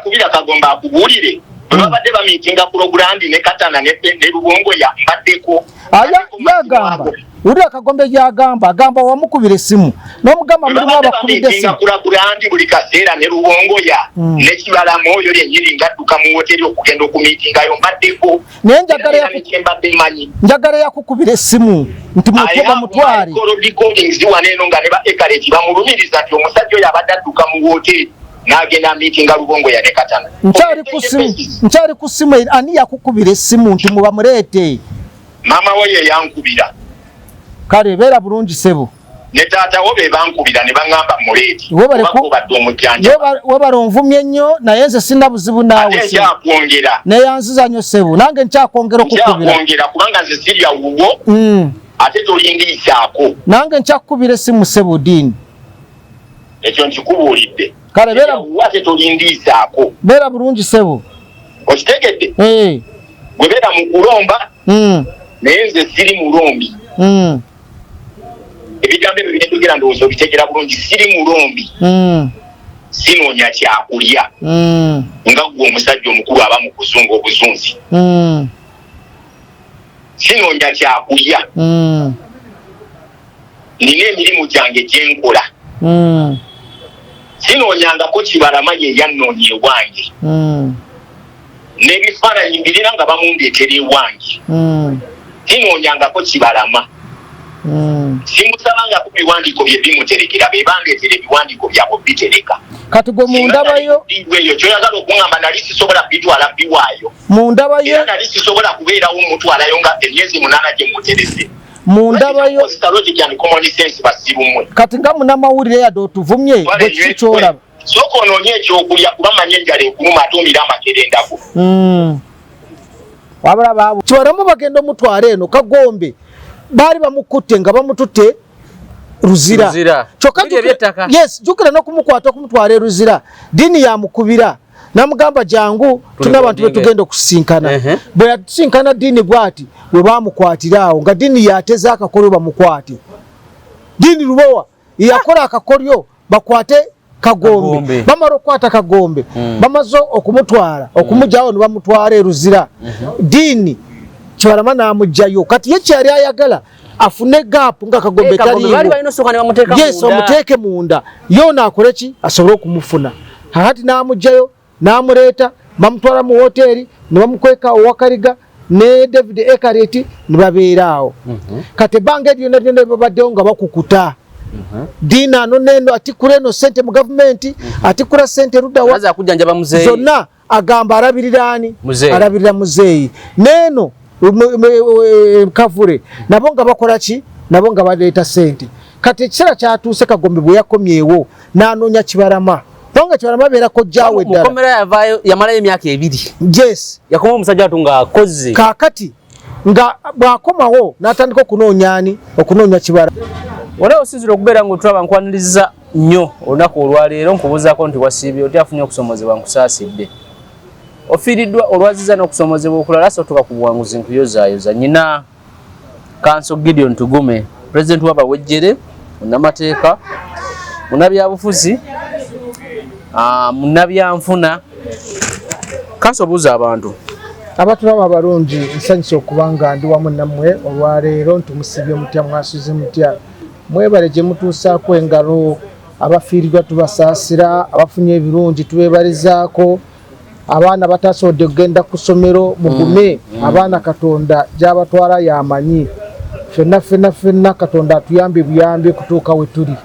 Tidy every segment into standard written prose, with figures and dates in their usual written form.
kubira Kagomba akubulire babadde bamitinga program ne Katana ne Lubongo ya mbaddeko yagamba uri Kagombe yagamba agamba wamukubire simu n'omugamba muri abakubide simu program buli kaseera ne Lubongo ya ne kibala moyo lyenyiri ngadduka mu hoteli okugenda okumitinga yo mbaddeko njagala yakukubire simu nti mutoba mutwari recordings waneno nga ne ba ekareti bamulumiriza nti omusajja oyo abadde adduka mu hoteli nagenda mitinga Lubongo ya ne Katana nchari kusimu ani yakukubire simu nti muba murete mama we yankubira kale bera bulungi sebo ne tata wo be bankubira ne bangamba muleti we baronvumye nnyo naye nze sina buzibu naawe nchakwongera ne yanziza nnyo sebo nange nchakwongera okukubira kubanga nze sirya wuwo ate tolindiisaako nange nchakubire simu sebo dini ekyo nkikubuulidde kale bera ate tolindiisaako bera bulungi sebo okitegedde gwe beera mu kulomba naye nze siri mulombi ebigambo ebyo binetugera ndowooza obitegera bulungi siri mulombi sinoonya kyakulya nga gwe omusajja omukulu aba mu kuzunga obuzunzi sinoonya kyakulya nina emirimu gyange gyenkola sinoonyangako Kibalama ye yannoonya ewange n'ebifaananyi mbirina nga bamundeetera ewange sinoonyangako Kibalama simusabanga ku biwandiiko bye bimuterekera be bandeetera ebiwandiiko byabwe bitereka kati gwe mundabayo eyo kyoyagala okuŋŋamba nali sisobola bitwala biwaayo mundabayo era nali sisobola kubeerawo mutwalayo nga emyezi 8 gye muterese mundabayo basibumwe kati nga munamawulire yadde otuvumye bwe kikyolaba soko onoonye ekyokulya kuba manye enjala ekuluma atumira amakerendako wabula baabo Kibalama bagenda omutwala eno Kagombe baali bamukutte nga bamututte Ruzira kyokka yes jukira n'okumukwata okumutwala Ruzira dini yamukubira namugamba jangu tuna abantu betugenda okusinkana bwe yatusinkana dini bwati bwe bamukwatirawo nga dini yateza akakolyo bamukwate dini Lubowa yakola akakolyo bakwate Kagombe bamara okwata Kagombe bamaze okumutwala okumujjawo ne bamutwala Ruzira dini Kibalama namujjayo kati ye kyali ayagala afune gap nga Kagombe tali yes omuteeke munda yona akoleki asobole okumufuna hati namujjayo namuleta bamutwala mu hoteli ne bamukweka owakaliga ne David Ekareti ne babeeraawo kati bange lyonna babaddewo nga bakukuta dina no neno atikula eno sente mu government atikula sente rudawa aza kujanjaba muzeyi zonna agamba arabirirani arabirira muzeyi neno Kavure nabo nga bakola ki nabo nga baleeta sente kati ekisera kyatuuse Kagombe bwe yakomyewo nanoonya Kibalama bonga Kibalama beera kojjaawe ddala mukomera yavaayo yamalayo emyaka 2 yes yakoma omusajja atunga akoze kaakati nga bwakomawo n'atandika okunoonya Kibalama wala osinzira okubeera ng'otulaba nkwaniriza nnyo olunaku olwaleero nkubuuzaako nti wasiibye oti afunye okusomozebwa nkusaasidde ofiiriddwa olwaziza n'okusomozebwa okulala sotuka ku buwanguzi nkuyozaayoza nyina Kanso Gideon Tugume pulezidenti w'abawejjere munnamateeka munnabyabufuzi munnabyanfuna Kanso buuza abantu abatulaba abalungi nsanyusa okuba nga ndi wamu nammwe olwaleero ntumusibye mutya mwasuze mutya mwebale gye mutuusaako engalo abafiiriddwa tubasaasira abafunye ebirungi tubeebalizaako abaana batasobodde kugenda ku ssomero mugume abaana Katonda gy'abatwala yamanyi ffenna Katonda atuyambye buyambye kutuuka we tuli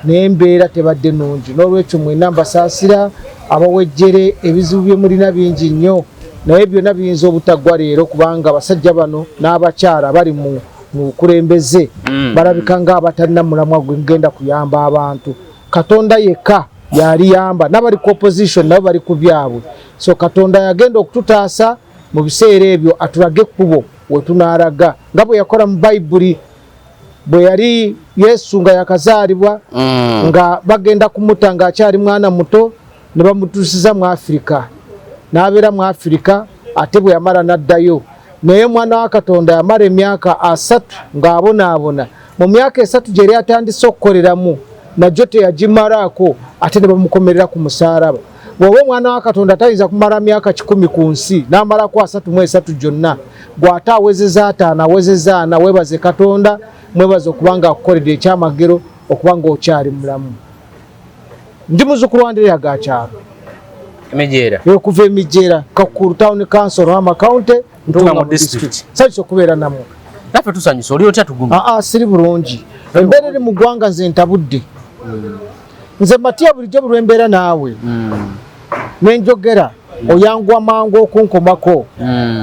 naye embeera tebadde nungi n'olwekyo mwena mbasaasira abawejjere ebizibu bye mulina bingi nnyo naye byonna biyinza obutaggwa leero kubanga abasajja bano n'abakyala bali mu bukulembeze balabika nga abatalina mulamwa gwegenda kuyamba abantu Katonda yekka yaliyamba n'abali ku opposition nabo bali ku byabwe so Katonda yagenda okututaasa mu biseera ebyo atulage ekkubo we tunaalaga nga bwe yakola mu Bayibuli bwe yali Yesu nga yakazaalibwa nga bagenda kumuta ng'akyali mwana muto ne bamutuusiza mu Afirika n'abeera mu Afirika ate bwe yamala n'addayo naye mwana wa Katonda yamala emyaka 3 ng'abonaabona mu myaka 3 gye yali atandise okukoleramu najjo teyagimalaako ate ne bamukomerera ku musaalaba wowe mwana wa Katonda tayinza kumala myaka 10 ku nsi n'amala ku 33 gyonna gw'ate awezeza ataano awezeza ana weebaze Katonda mwebaze okubanga akukoledde ekyamagero okubanga okyali mulamu. Ndi muzzukulu wa Andereya Gakyalo Emijera okuva Emijera Kakulu Town Council Hama County Ntunga mu district saliso okubeera namwe naffe tusanyusa oli otya tuguma siri bulungi embeera eri mu ggwanga nze ntabudde nze Matya bulijjo bulwembeera naawe nenjogera oyangwa mangu okunkomako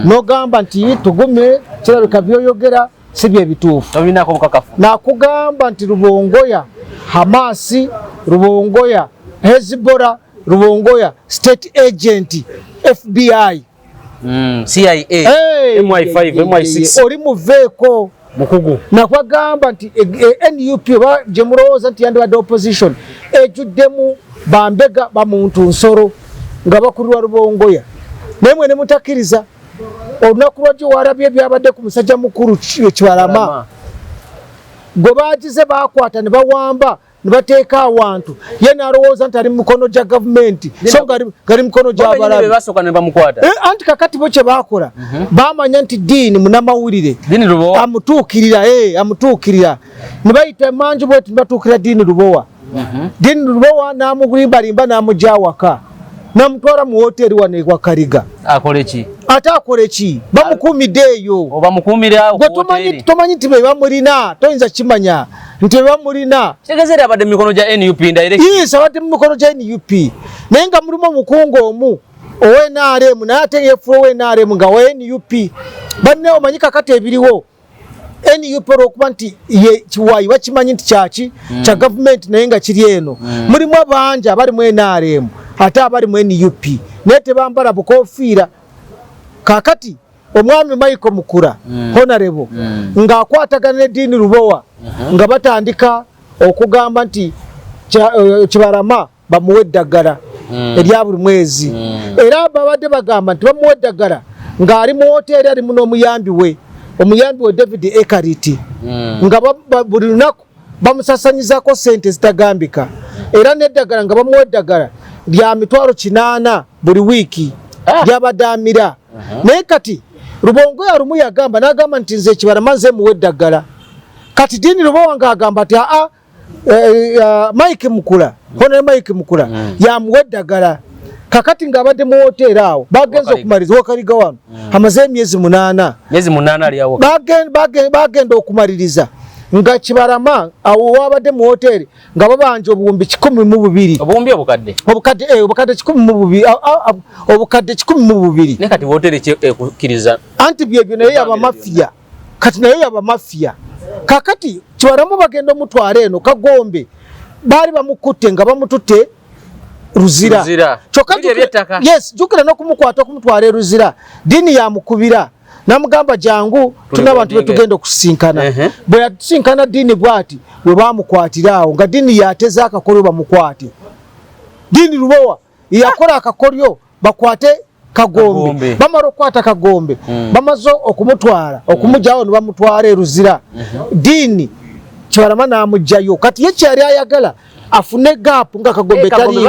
n'ogamba nti tugume kirabika byoyogera si bye bituufu tobinako mukakafu nakugamba nti Rubongoya Hamasi Rubongoya Hezbollah Rubongoya State Agent FBI CIA MI5 MI6 oli muveeko mukugu nakwagamba nti NUP gye mulowooza nti yandibadde opposition ejuddemu bambega bamuntu nsoro nga bakulirwa Rubongoya naye mwene mutakkiriza olunaku lwajjo warabye byabadde ku musajja mukulu Kibalama gwe baagize baakwata ne bawamba ne bateeka awantu ye n'alowooza nti ali mu mikono gya gavumenti so gali mikono gy'abalabe anti kakati bo kye baakola baamanya nti Diini munnamawulire amutuukirira ne bayita emanju bweti ne batuukira Diini Lubowa Diini Lubowa n'amulimbalimba n'amugya awaka namutwala mu hoteri wano ewa Kariga akole ki ate akole ki bamukuumidde eyo obamukuumira awo tomanyi nti be bamulina toyinza kimanya nti be bamulina kigezera abadde mu mikono gya NUP direct yes abadde mu mikono gya NUP naye nga mulimu omukungu omu owe-NRM naye ate yeefuula owe-NRM nga wa NUP banne omanyi kakati ebiriwo NUP olwokuba nti kiwayi bakimanyi nti kyaki kya gavumenti naye nga kiri eno mulimu abangi abali mu NRM ate abali mu NUP naye tebambala bukofiira kakati omwami Michael Mukura honorable ng'akwatagana ne Diini Lubowa nga batandika okugamba nti Kibalama bamuwe eddagala erya buli mwezi era babadde bagamba nti bamuwe eddagala ng'ali mu hoteri alimu n'omuyambi we David Ekariti nga buli lunaku bamusasanyizako sente zitagambika era n'eddagala nga bamuwa eddagala lya mitwalo 8 buli wiiki lyabadaamira naye kati Rubongoya lumu yagamba n'agamba nti nze Kibalama nze muwe eddagala kati Diini Lubowa ng'agamba nti Mike Mukula honorable Mike Mukula yamuwa eddagala kakati ng'abadde mu hoteri awo bagenza okumaliriza Wakariga wano amaze emyezi 8 ali awo bagenda okumaliriza nga Kibalama awo wabadde mu hoteri nga babanja obuwumbi 12 obuwumbi obukadde 12 ne kati hoteri ekukiriza anti byebyo naye yaba mafia kati naye yaba mafia kakati Kibalama bagenda omutwala eno Kagombe baali bamukutte nga bamututte Ruzira yes jukira no kumukwata okumutwala Ruzira Diini yamukubira namugamba jangu tuna abantu betugenda okusinkana bwe yatusinkana Diini bwati bwe bamukwatira awo nga Diini yateza akakolyo bamukwate Diini Lubowa yakola akakolyo bakwate Kagombe bamara okwata Kagombe bamaze okumutwala okumujjawo ne bamutwala Ruzira Diini Kibalama n'amugjayo kati ye kyali ayagala afune gap nga Kagombe tali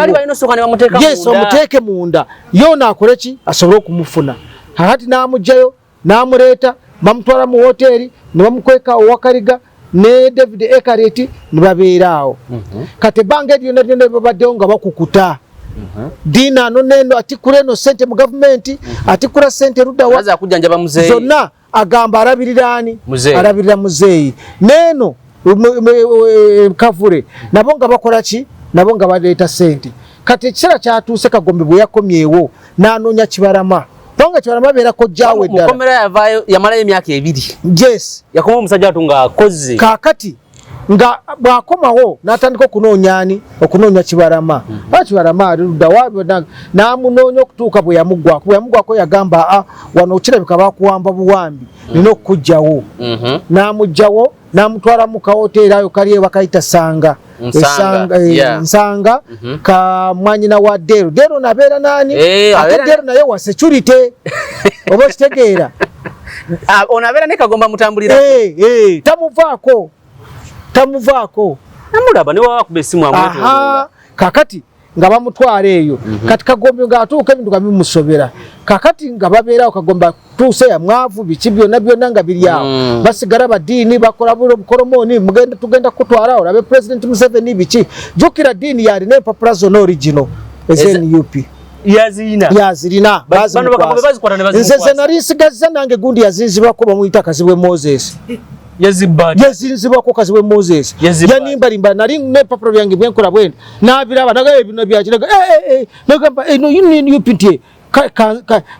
yes omuteeke munda yona akole ki asobole okumufuna hati n'amugjayo n'amuleeta bamutwala mu hoteri ne bamukweka Wakariga ne David Ekareti ne babeera awo kati bange lyonna babaddewo nga bakukuta Diini ano neno atikula eno sente mu gavumenti atikula sente luddawa zonna agamba alabirira ani alabirira muzeeyi neno Kavure nabo nga bakola ki nabo nga baleeta sente kati ekiseera kyatuuse Kagombe bwe yakomyewo n'anoonya Kibalama bonga Kibalama beerako jjaawe ddala mukomera yavaayo yamalayo emyaka 2 yes yakoma omusajja watu ng'akoze kaakati nga bw'akomawo n'atandika okunoonya Kibalama Kibalama ali ludda n'amunoonya okutuuka bwe yamuggwako yagamba wano kirabika bakuwamba buwambi nina okukugjawo n'amugjawo n'amutwala mu kahoteri ayo kali bakayita Nsanga ka mwanyina wa Dero nabeera nani ate Dero naye wa security oba kitegeera onabeera ne Kagomba mutambulira tamuvaako namulaba ne wawa kuba essimu amwetoloola kakati nga bamutwala eyo kati Kagombe nga atuuka ebintu bimusobera kakati nga babeera okagomba tuuse ya mwavu biki byonna nga biri awo basigala badiini bakola bukoromoni tugenda kutwala olabe President Museveni biki jukira diini yalina empapula zonna original ezenup yazirina nze nali nsigaza nange gundi yazinzibwako bamuyita Kazibwe Moses yazinzibwako Kazibwe Moses yanimbalimba nali nepapula byange bwenkola bwenda nabiraba naga bino byakiraga nagamba no UP nti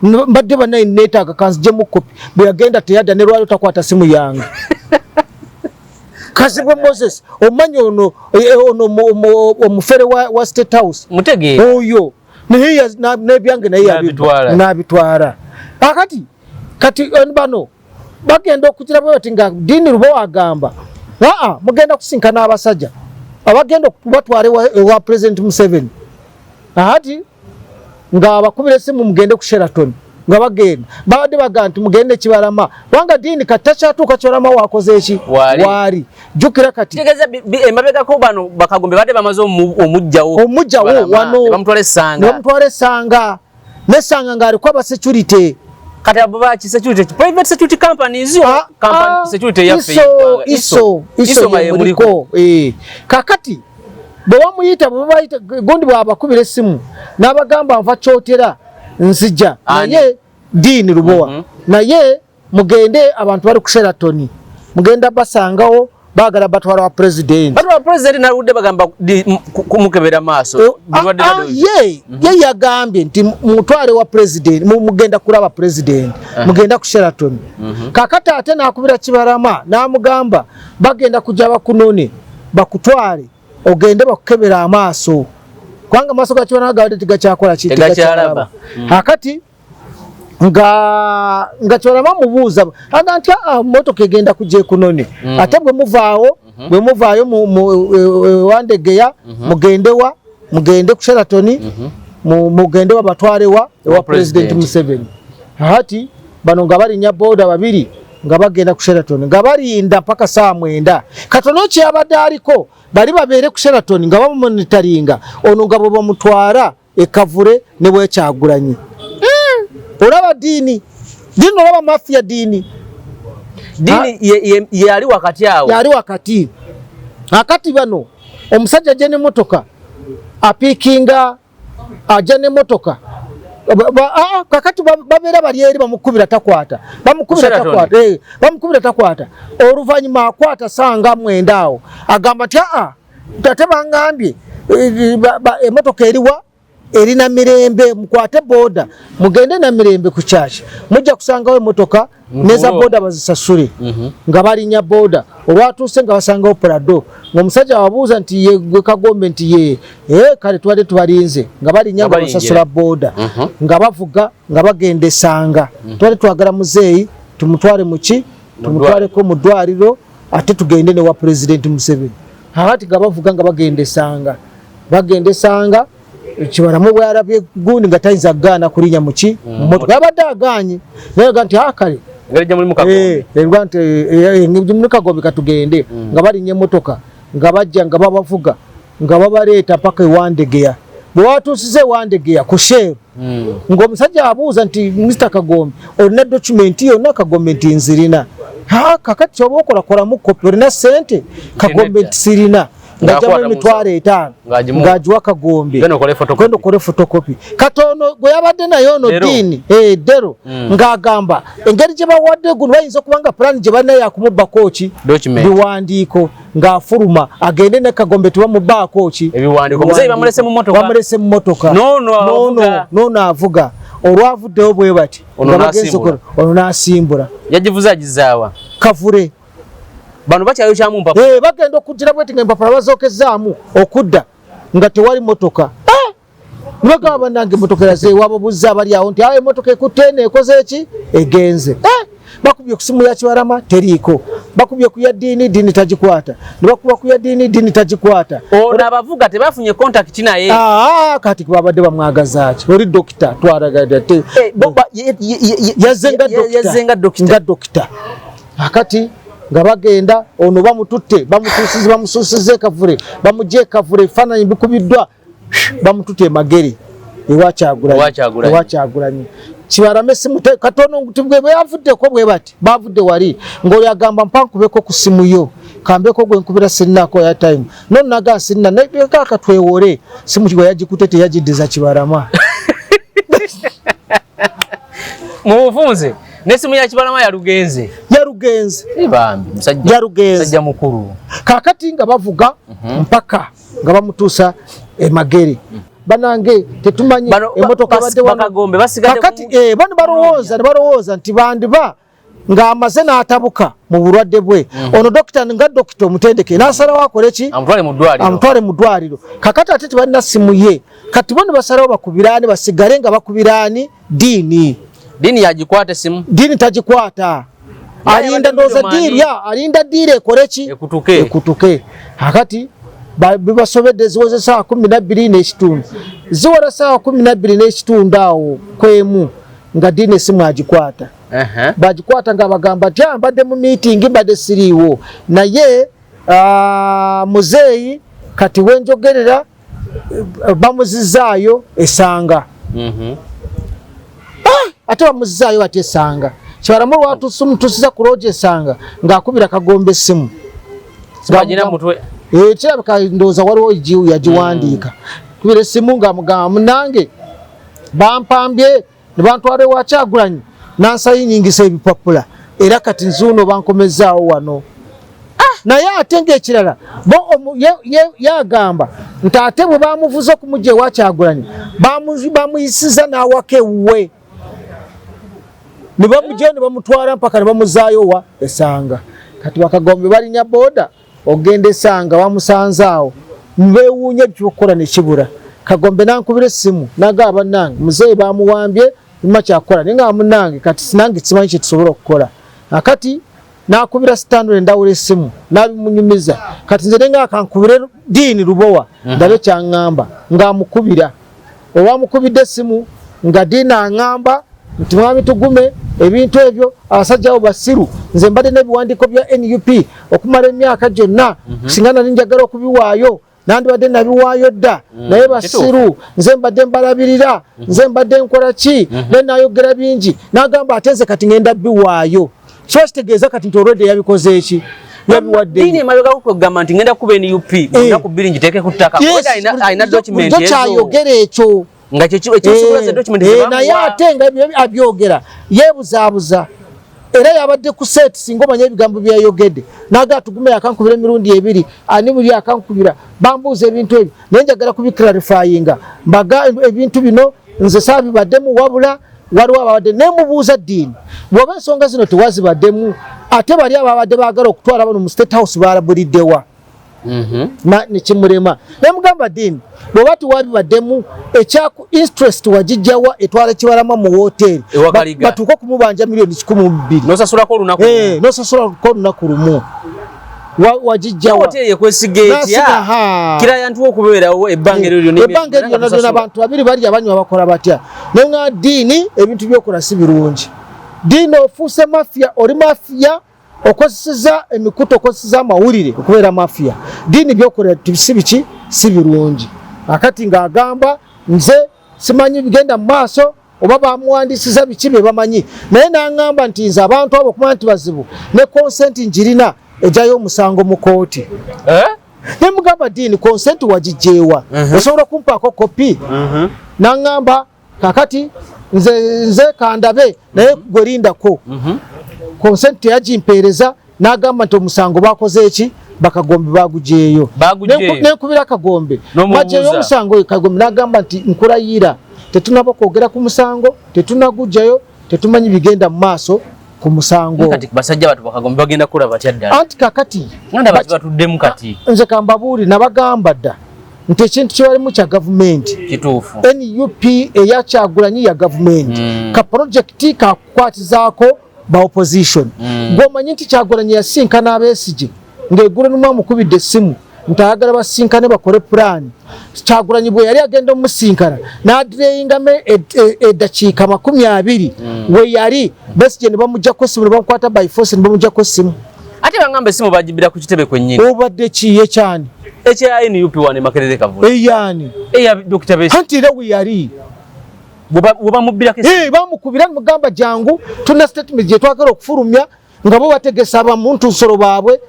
mbadde banayi neetaaga kanzije mu kopi bwe yagenda teyadda ne lwali takwata simu yange Kazibwe Moses omanyi ono omufere wa State House mutegeera oyo nebyange naye nabitwala akati kati bano bagenda okugira bwati nga Diini Lubowa agamba mugenda kusinkana abasajja abagenda kubatwale wa President Museveni ati nga bakubira simu mugende ku Sheraton nga bagenda baade baganti mugende Kibalama wanga Diini katakyatuuka Kibalama wakoze eki wali jukira kati tegeza emabega ko bano bakagombe baade bamaze omujjawo wano bamutwale Sanga nesanga nga alikuwa ba security kati abo ba security private security companies company security ya iso muliko kakati bwamuyita bwayita gondi bwabakubira esimu nabagamba nva kyotera nzija naye Diini Lubowa naye mugende abantu bali ku Sheraton mugenda basangawo bagala batwala wa president na udde bagamba kumukebera maaso ye yagambye nti mutwale wa president mugenda kulaba president mugenda ku Sheraton kakata ate nakubira Kibalama namugamba bagenda kujja bakunone bakutwale ogende bakukebera amaaso kwanga maaso ga Kibalama gawade tigakyakola kitigakyalaraba akati nga Kibalama mubuuza aganti motoka egenda kujja kunone ate bwe muvaayo wandegeya mugende ku Sheraton mugende wa batwale wa President Museveni hati bano nga balinya boda babiri nga bagenda ku Sheraton nga balinda paka saa 9 katono kyabadde aliko bali babeere ku Sheraton nga bamonitoringa ono nga bamutwala ekavure ne bwekyagulanyi olaba Diini olaba mafia Diini yali wakati awo yali wakati akati bano omusajja jene motoka apikinga ajane motoka kakati babeera bali eri bamukubira takwata oluvanyuma akwata sanga 9 awo agamba nti tate bangambye emotoka eriwa erina mirembe mukwate boda mugende na mirembe ku church mujja kusangawo emotoka neza boda bazisasule nga balinya boda olwatuuse nga basangawo Prado ng'omusajja wabuuza nti ye gwe Kagombe nti ye kale twade tubalinze nga balinya nga basasula boda nga bavuga nga bagende Sanga twade twagala muzeeyi tumutwale muki tumutwale ko mu ddwaliro ate tugende ne wa President Museveni hati nga bavuga nga bagende Sanga Kibalama bwalabye gundi nga tayinza gaana kulinya muki motoka yabadde aganye naye ganti akale ngalija muri Mukagombe ngibyo muri Kagombe katugende nga balinye motoka nga bajja nga babavuga nga babaleta paka Wandegeya bwatusize Wandegeya ku Sheru ng'omusajja abuuza nti Mr. Kagombe olina document yonna Kagombe nti nzirina kakati kyoba okolakola mu kopi olina sente Kagombe nti sirina ngajja emitwalo 5 ngajiwa Kagombe kwenda okole photocopy katono gwe yabadde nayo ono Diini dero ngagamba engeri gye bawadde guno bayinza okubanga plan gye banaye yakumubba kochi biwandiiko ng'afuluma agende ne Kagombe tubamubba kochi ebiwandiiko muzeyi bamulese mu motoka nono avuga olwavuddewo bwe bati ono n'asimbula yagivuza agizaawa Kavure bano bakyayo kyamu mpapa bagenda okugira bweti nga empapula bazookezaamu okudda nga tewali motoka nagamba nange motoka yaze wababuzza abali awo nti emotoka ekutte neekoze eki egenze bakubye ku simu ya Kibalama teriiko bakubye ku ya Diini tagikwata ne bakuba ku ya Diini tagikwata ono abavuga tebafunye contact naye kati babadde bamwagazaaki oli dokita twalagadde yazenga dokita akati nga bagenda ono bamututte bamususize Kavure bamujje Kavure fananyi bikubiddwa bamutute magere ewakyagulanye Kibarama simu katono ngutibwe bavudde ko bwe bati bavudde wali ngoli agamba mpankubeko ku simu yo kambeko gwe nkubira sinnako ya time none naga sinna neka katwewore simu kigwa yagikutete yagidiza Kibarama mufunze nesimu ya Kibarama yarugenze ibambi musajja mukuru kakati nga bavuga mpaka nga bamutusa emagere banange tetumanyi emotoka badde bakagombe basigade kakati bano barowooza nti bandiba nga amaze n'atabuka mu bulwadde bwe ono dokita nga dokita omutendeke n'asalawo akole ki amutwale mu ddwaliro kakati ate tebalina simu ye kati bano basalawo bakubiraani basigale nga bakubiraani diini yagikwata simu diini tagikwata alinda ndooza diiri ekole ki ekutuke kakati bibasobedde ziwoze saa 12 n'ekitundu ziwala saa 12 n'ekitundu awo kwemu nga diini esimu agikwata bagikwata nga bagamba ati mbadde mu meeting mbadde siriiwo naye muzeeyi kati wenjogerera bamuzizaayo esanga ate bamuzizaayo ati esanga Kibarama lwatusiza ku looja esanga ng'akubira Kagombe essimu kirabika ndowooza waliwo yagiwandiika kubira essimu ng'amugamba munange bampambye ne bantwala ewa Kyagulanyi nansayiningisa ebipapula era kati nzuuno bankomezaawo wano naye ate ng'ekirala yagamba nti ate bwe bamuvuza okumugya ewa Kyagulanyi bamuyisiza n'awaka ewuwe ne bamugya ne bamutwala mpaka ne bamuzaayo wa esanga kati Bakagombe balinya booda ogenda esanga bamusanze awo beewuunya by'okukola ne kibula Kagombe nankubira essimu nagamba nange muzeeyi bamuwambye mma kyakola naye nga munange kati sinange simanyi kye tusobola okukola akati nakubira Stanley ndawula essimu nabimunyumiza kati nze nga akankubire diini Lubowa ndabe kyaŋŋamba ng'amukubira owamukubidde essimu nga diini aŋŋamba nti mwami tugume ebintu ebyo abasajja abo basiru nze mbadde n'ebiwandiiko bya NUP okumala emyaka gyonna singa nali njagala okubiwaayo nandibadde nabiwaayo dda naye basiru nze mbadde mbalabirira nze mbadde nkola ki nenayogera bingi nagamba ate nze kati ngenda biwaayo kiba kitegeeza kati nti olwedde yabikoze eki yabiwadde emabega kugamba nti ngenda kuba NUP ennaku bbiri ngiteeke ku ttaka alina document ezo kyayogera ekyo nga kyekisobola document naye ate nga abyogera yeebuzaabuza era yabadde ku set singa omanya ebigambo byayogedde naga tugume akankubira emirundi ebiri ani buli akankubira bambuuza ebintu ebyo naye njagala kubiclarifyinga mbaga ebintu bino nze saabibaddemu wabula waliwo ababadde nemubuuza ddiini bw'oba ensonga zino tewazibaddemu ate bali ababadde baagala okutwala bano mu State House balabuliddewa nekimulema nemugamba ddiini bw'oba tiwabibaddemu ekyaku interest wagijjawa etwala Kibarama mu woteeri batuuke okumubanja milioni 12 nosasulako olunaku lumu wagijjawa kirayantu okubeerawo ebbanga eryo lyonna abantu babiri bali abanywa bakola batya naye nga ddiini ebintu byokola si birungi ddiini ofuuse mafiya oli mafiya okozeseza emikutu okozeseza amawulire okubeera mafiya ddiini byokola si biki si birungi akati ng'agamba nze simanyi bigenda mu maaso oba bamuwandisiza biki bye bamanyi naye n'aŋŋamba nti nze abantu abo okumanya nti bazibu ne konsenti njirina ejjayo omusango mu kooti ne mugamba ddiini konsenti wagijjeewa osobola kumpaako kopi n'aŋŋamba kakati nze kandabe naye gwe lindako konsenti teyagimpeereza n'agamba nti omusango bakoze eki Bakagombe bagugyeyo nenkubira Kagombe bagyeyo omusango Kagombe n'agamba nti nkulayira tetunaba kwogera ku musango tetunagugjayo tetumanyi bigenda mu maaso ku musango kati basajja batu Bakagombe bagenda kula batya ddala anti kakati nganda batuddemu kati nze kambabuuli nabagamba dda nti ekintu kyewalimu kya gavumenti kituufu NUP eya Kyagulanyi ya gavumenti ka projekiti kakukwatizaako ba opposition ng'omanyi nti Kyagulanyi yasinkana Abesigye ng'eggulu nimu amukubidde essimu nti ayagala basinkane bakole pulaani Kyagulanyi bwe yali agenda omusinkana n'adireyingamu eddakiika 20 we yali Besigye ne bamuggyako essimu ne bamukwata by force ne bamuggyako essimu ate bangamba essimu bagibira ku kitebe kwennyini obadde kiye kyani HINUP wane Makerere Kavule yani eya Dr. Besi anti lewe yali buba mubira kesi bamukubira mugamba jangu tuna statement je twagala okufurumya ngabo bategesa abamuntu nsoro baabwe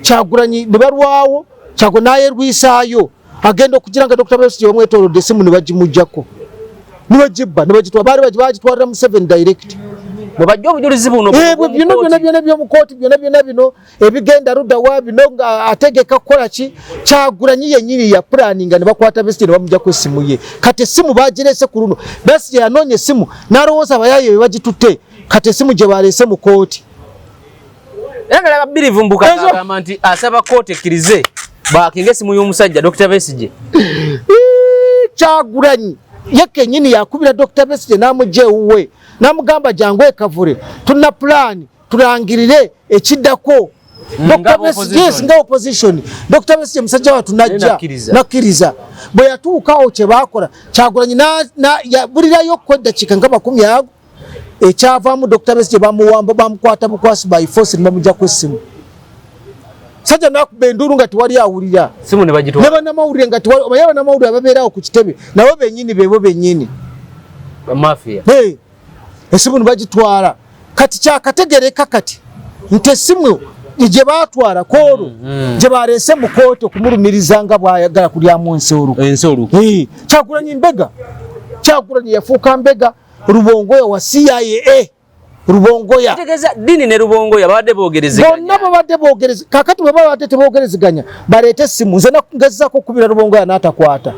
Kyagulanyi ne balwawo Kyago naye rwisaayo agenda okugira nga Dr. Besi omwetolo desimu ne bagimujjako nibajibba nibagitwa bali bagitwalira mu 7 direct bwabajja obujulizi buno byonna byomu kooti byonna bino ebigenda rudda wa bino nga ategeka kukola ki Kyagulanyi yennyini ya planninga ne bakwata Besi ne bamujjako essimu ye kati essimu bagirese ku luno Besi yanoonya essimu n'alowooza abayaye be bagitutte kati essimu gye baleese mu kooti Yagala birivu mbuka agamba nti asaba kooti ekkirize bakinga essimu y'omusajja Dr. Besigye Kyagulanyi yekennyini yakubira Dr. Besigye n'amugyeewuwe namugamba jangu ekavure tuna plan tulangirire ekiddako Dr. Besigye nga opposition Dr. Besigye musajja watu najja nakiriza bwe yatuukawo kye bakola Kyagulanyi bulirayo kodda kika nga 10 yago ekyavaamu Dr. Besigye bamuwamba bamukwata bukwasi by force nimamujja kwessimu sajja nakuba enduru nga tiwali awulira simu ne bagitwa ne banamawulire nga tiwali obayaba namawulire ababeerawo ku kitebe nabo bennyini bebo bennyini mafia esimu ne bagitwala kati kyakategereka kati nti essimu gye baatwala koolo gye baleese mu kooti okumulumiriza nga bw'ayagala kulyamu ensolo Kyagulanyi mbega Kyagulanyi yafuuka mbega Rubongoya wa CIA Rubongoya tegeza dini ne Rubongoya babadde boogerezeganya bonna babadde boogerezeganya kakati bwe babadde teboogerezeganya baleete essimu nze ngezzaako okubira Rubongoya n'atakwata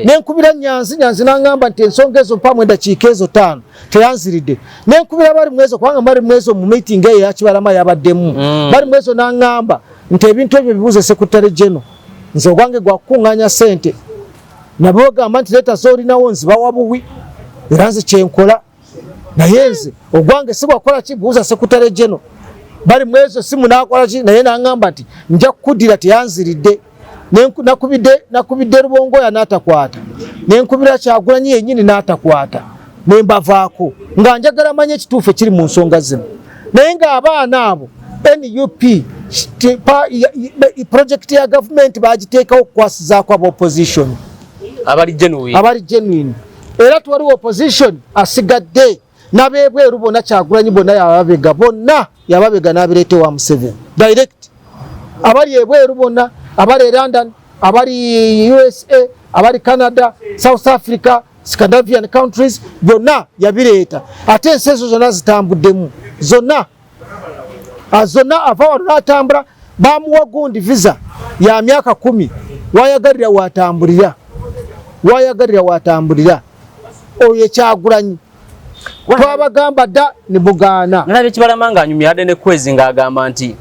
nenkubira Nyanzi n'angamba nti ensonga ezo mpaamu endakiika ezo 5 teyanziridde nenkubira bali mwezo kubanga bali mwezo mu meeting eyo yakibalama yabaddemu bali mwezo n'angamba nti ebintu ebyo bibuuze sekretary general nze ogwange gwakukuŋŋaanya ssente nabo bagamba nti leeta z'olinawo nzibawa buwi era nze kyenkola naye nze ogwange si bwakola ki buuza sekretary general bali mwezo simu n'akola ki naye n'angamba nti nja kukuddira teyanziridde nakubidde Rubongoya n'atakwata nenkubira Kyagulanyi yennyini n'atakwata nembavaako nga njagala manye ekituufu ekiri mu nsonga zino naye ng'abaana abo NUP project ya government bagiteekawo okukwasizaako aba opposition abali genuine era tuwaliwo opposition asigadde n'abeebweru bonna Kyagulanyi bonna yababega n'abireete wa Museveni direct abali ebweru bonna abali London abali USA abali Canada South Africa Scandinavian countries byonna yabireeta ate ensi ezo zonna zitambuddemu zonna ava wano n'atambula bamuwa gundi visa ya myaka 10 wayagalira watambulira oyo Kyagulanyi twabagamba dda ne bugaana nalabye Kibalama ng'anyumya adde ne kwezi ng'agamba nti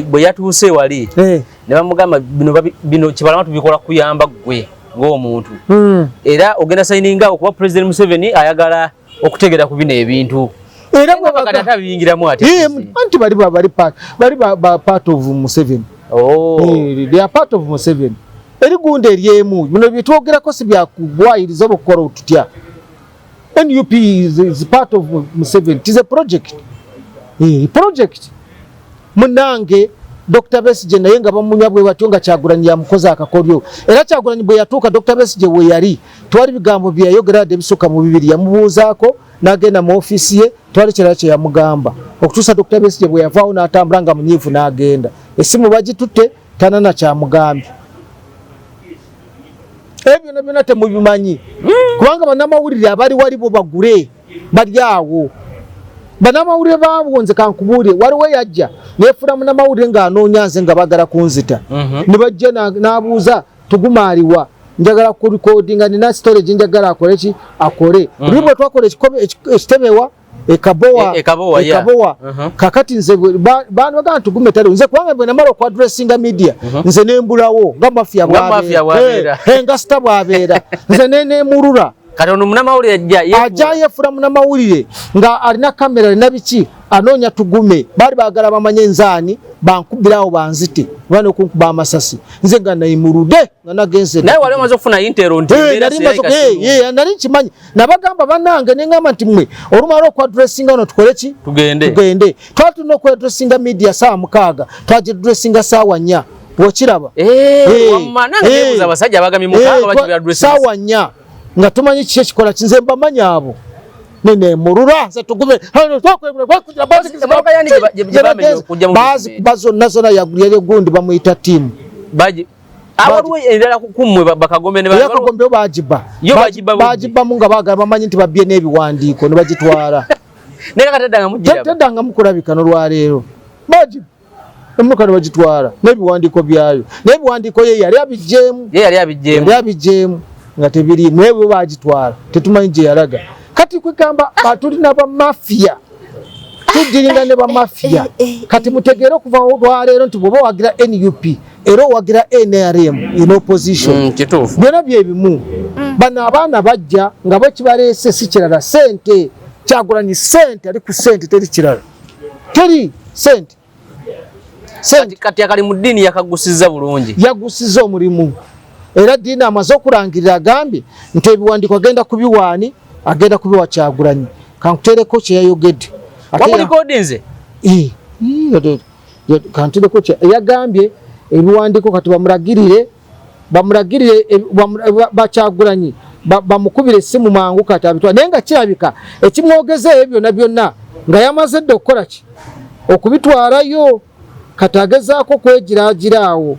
bwe yatuuse wali ne bamugamba bino Kibalama tubikola kuyamba gwe ng'omuntu era ogenda sayininga okuba President Museveni ayagala okutegera ku bino ebintu era bwebiyingiramu ate anti bali part of Museveni they are part of Museveni eri gundi eryemu bino byetwogerako si byakugwayiriza obukukola otutya NUP is part of Museveni. It is a project. Project. Munange Dr. Besigye naye nga bamunya bwe batyo nga Kyagulanyi yamukoza akakolyo. Era Kyagulanyi bwe yatuuka Dr. Besigye we yali twali bigambo bya yogera debisuka mu bibiri yamubuuzaako n'agenda mu office ye twali kirala kye yamugamba. Okutuusa Dr. Besigye bwe yavaawo n'atambula nga munyiivu n'agenda. Essimu bagitutte tanana kyamugambye. Ebyo byonna temubimanyi kubanga bannamawulire abali walibo bagule bali awo bannamawulire baabonze kankubuulire waliwo yajja neefuna munnamawulire ng'anoonya nze nga bagala kunzita ne bajja n'abuuza tugumaaliwa njagala ku recordinga nina storage njagala akole ki akole buli bwe twakola ekitebewa ekabowa kakati nze bano bagamba tugume tale nze kubanga bwe namala ku addressinga media nze nembulawo nga mafia bwabeera nga sita bwabeera nze nenemulula kati ono munnamawulire ajja yefuna munnamawulire nga alina kamera alina biki anoonya tugume baali baagala bamanye nzaani bankubirawo banzite bana okunkuba amasasi nze nga nayimuludde nga nagenze naye wali omaze okufuna intero nti nali nkimanyi nabagamba bannange neŋŋamba nti mmwe olumala okwadressinga ono tukole ki tugende twali tulina okwadressinga media saawa 6 twagidressinga saawa 4 wokiraba wamana ngebuza abasajja abagami mukanga bakibya dress sawa nya nga tumanyi kiki ekikola kinze mbamanya abo nene murura zatugume bazo nazona yagulire gundi bamuyita timu baji abaruwe endala kumwe bakagombe ne bakagombe bajiba munga baga bamanyi nti babye nebiwandiiko ne bagitwara neka katadanga mujira tadanga mukulabika no lwaleero bajiba emukano bagitwara nebiwandiiko byayo nebiwandiiko ye yali abijjemu nga tebiri mwebwe bagitwara tetumanyi gye yalaga kati kwegamba batulina ba mafia tudiringa ne ba mafia kati mutegeera okuva olwaleero nti bwoba wagira NUP era wagira NRM in opposition byonna byebimu bano abaana bajja nga bwekibaleese si kirala sente Kyagulanyi sente ali ku sente teri kirala teri sente kati akali mu ddiini yakagusiza bulungi yagusiza omulimu era ddiini amaze okulangirira agambye nti ebiwandiiko agenda kubiwaani agenda kubiwa Kyagulanyi kankuteereko kye yayogedde wamulikodinze kantuteereko kye yagambye ebiwandiiko kati bamulagirire Kyagulanyi bamukubire essimu mangu kati abitwala naye nga kirabika ekimwogezeeyo byonna byonna nga yamaze dde okukola ki okubitwalayo kati agezaako kwegiraagira awo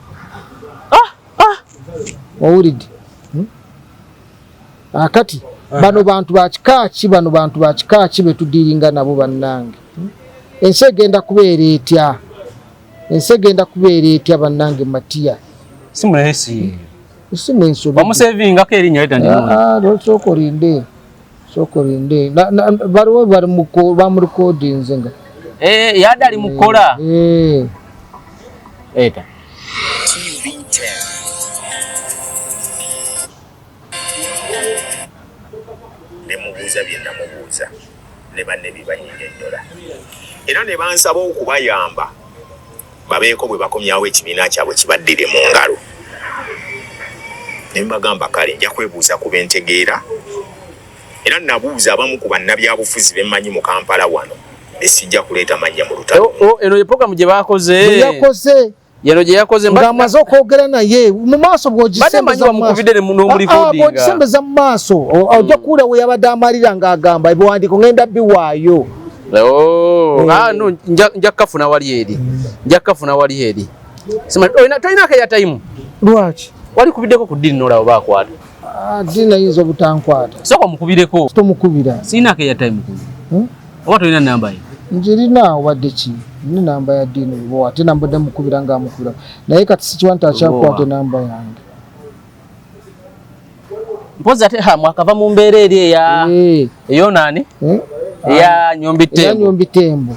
owulidde akati bano bantu bakikaaki betudiringa nabo bannange ensi egenda kubeera etya bannange Matiya bamusevingako erinnya sokolinde baliwo bamurekodinze nga yadde ali mukola nemubuuza bye namubuuza ne banne bibanyinga eddola era ne bansaba okubayamba babeeko bwe bakomyawo ekibiina kyabwe kibaddire mu ngalo ne mbagamba kale nja kwebuuza ku bentegeera era nabuuza abamu ku bannabyabufuzi bemmanyi mu Kampala wano esijja kuleeta mannya mu lutalo eno ye programu gye bakoze nga amaze okwogera naye mu maaso bw'ogisembeza mu maaso ojja kuwulira we yabadde amalira ng'agamba ebiwandiiko ngenda biwaayo nja kafuna wali eri tolinako eyatayimu lwaki wali kubiddeko ku ddiini nolaba bakwata ddiini ayinza obutankwata soka mukubireko tomukubira siinako eyatayimu oba tolina namba ye njirina wadde ki ni namba ya ddiini bo ate nambadde mukubira ng'amukubira naye kati sikiwa nti akyakwata namba yange mpozi ate mwakava mu mbeera eri eyonaani eya Nyombi Tembo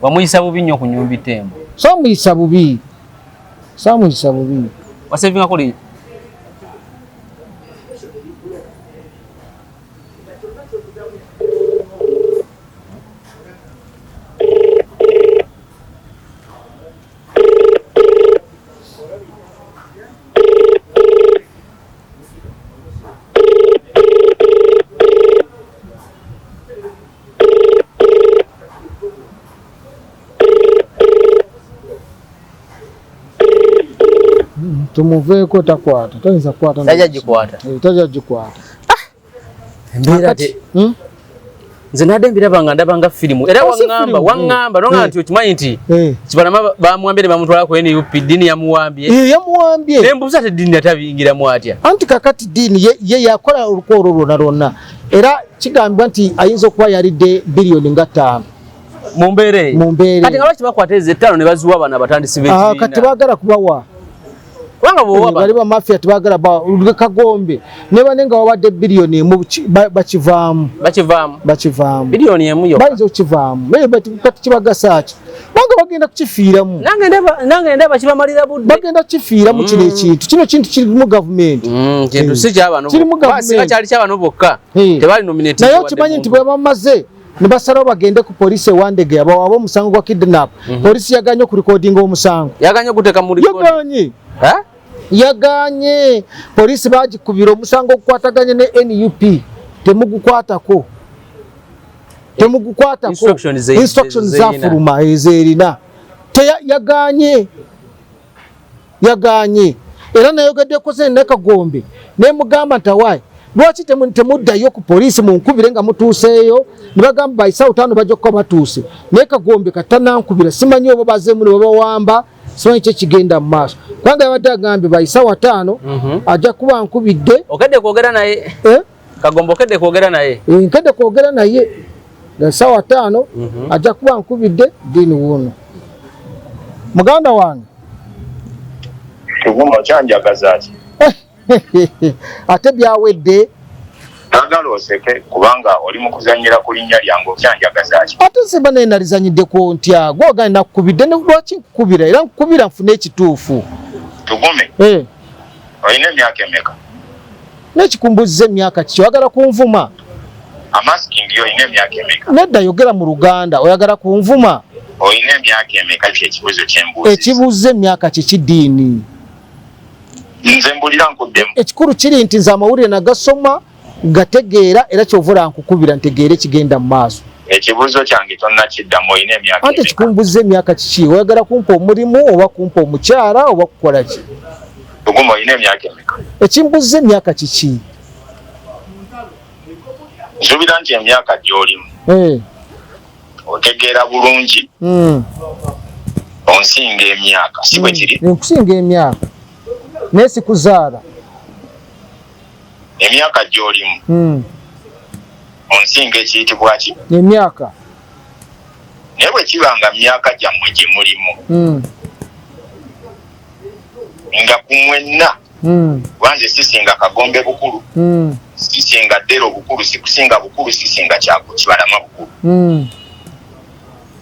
wamuyisa bubi nnyo ku Nyombi Tembo samuyisa bubi wasevingako li tumuveeko takwata tayinza kukwata tajja gikwata nze nadde mbiraba nga ndaba nga firimu era waŋŋamba nonga nti okimanyi nti kibalama bamwambye ne bamutwala ku NUP ddiini yamuwambye nembuuza ate ddiini yatabingiramu atya anti kakati ddiini ye yakola olukolo lwonna era kigambibwa nti ayinza okuba yalidde biliyoni nga 5 mu mbeera eyo kati nga lwaki bakwata ezo 5 ne baziwa bano abatandisi b'ekibiina kati baagala kubawa bali ba mafia tebagala Kagombe ne banenga wabadde biliyoni emu bakivaamu biliyoni emu yo bayinza okukivaamu naye kati kibagasaaki banga bagenda kukifiiramu nange ndaba kibamalira budde bagenda kukifiiramu kino ekintu kirimu gavumenti kintu si kyabano singa kyali kyabano bokka tebali nominate naye okimanyi nti bwe bamaze ne basalawo bagende ku poliisi ewandege abawaaba omusango gwa kidnap poliisi yaganye okurikodinga omusango yaganye okuteeka mu yaganye poliisi bagikubira omusango okukwataganya ne NUP temugukwatako instructions zafuluma ezerina yaganye yaganye era nayogeddeko ze ne Kagombe ne mugamba ntawaayi lwaki temuddayo ku poliisi munkubire nga mutuuseeyo ne bagamba bayisa 5 bajja kuba batuuse naye Kagombe katanankubira simanyi oba bazeemu ne babawamba simanyi kye kigenda mu maaso kubanga yabadde agambye bayisa 5 ajja kuba nkubidde okedde kwogera naye Kagombe okedde kwogera naye nkedde kwogera naye sawa 5 ajja kuba nkubidde dini wuno muganda wange tuguma kyanjagaza ki ate byawedde nagala oseke kubanga oli mu kuzannyira ku linnya lyange okyanjagaza ki ate nsiba naye nalizanyiddeko ntya gwogani nakukubidde lwaki nkukubira era nkukubira nfune ekituufu tugume olina emyaka emeka n'ekikumbuziza emyaka kiki oyagala kunvuma amasking olina emyaka emeka nedda yogera mu Luganda oyagala kunvuma olina emyaka emeka kyekibuzo kyembuuzi ekibuuza emyaka kiki ddiini nze mbulira nkuddemu ekikulu kiri nti nze amawulire nagasoma gategeera era kyovula nkukubira ntegeere kigenda mu maaso ekibuuzo kyange tonnakiddamu olina emyaka ante ekikumbuziza emyaka kiki oyagala kumpa omulimu oba kumpa omukyala oba kukola ki tuguma olina emyaka emeka ekimbuziza emyaka kiki nsuubira nti emyaka gy'olimu otegeera bulungi onsinga emyaka si bwe kiri nkusinga emyaka naye sikuzaala emyaka gy'olimu onsinga ekiyitibwa ki emyaka naye bwe kiba nga myaka gyammwe gye mulimu nga ku mwenna wanze sisinga Kagombe bukulu sisinga Ddero bukulu sikusinga bukulu sisinga Kibalama bukulu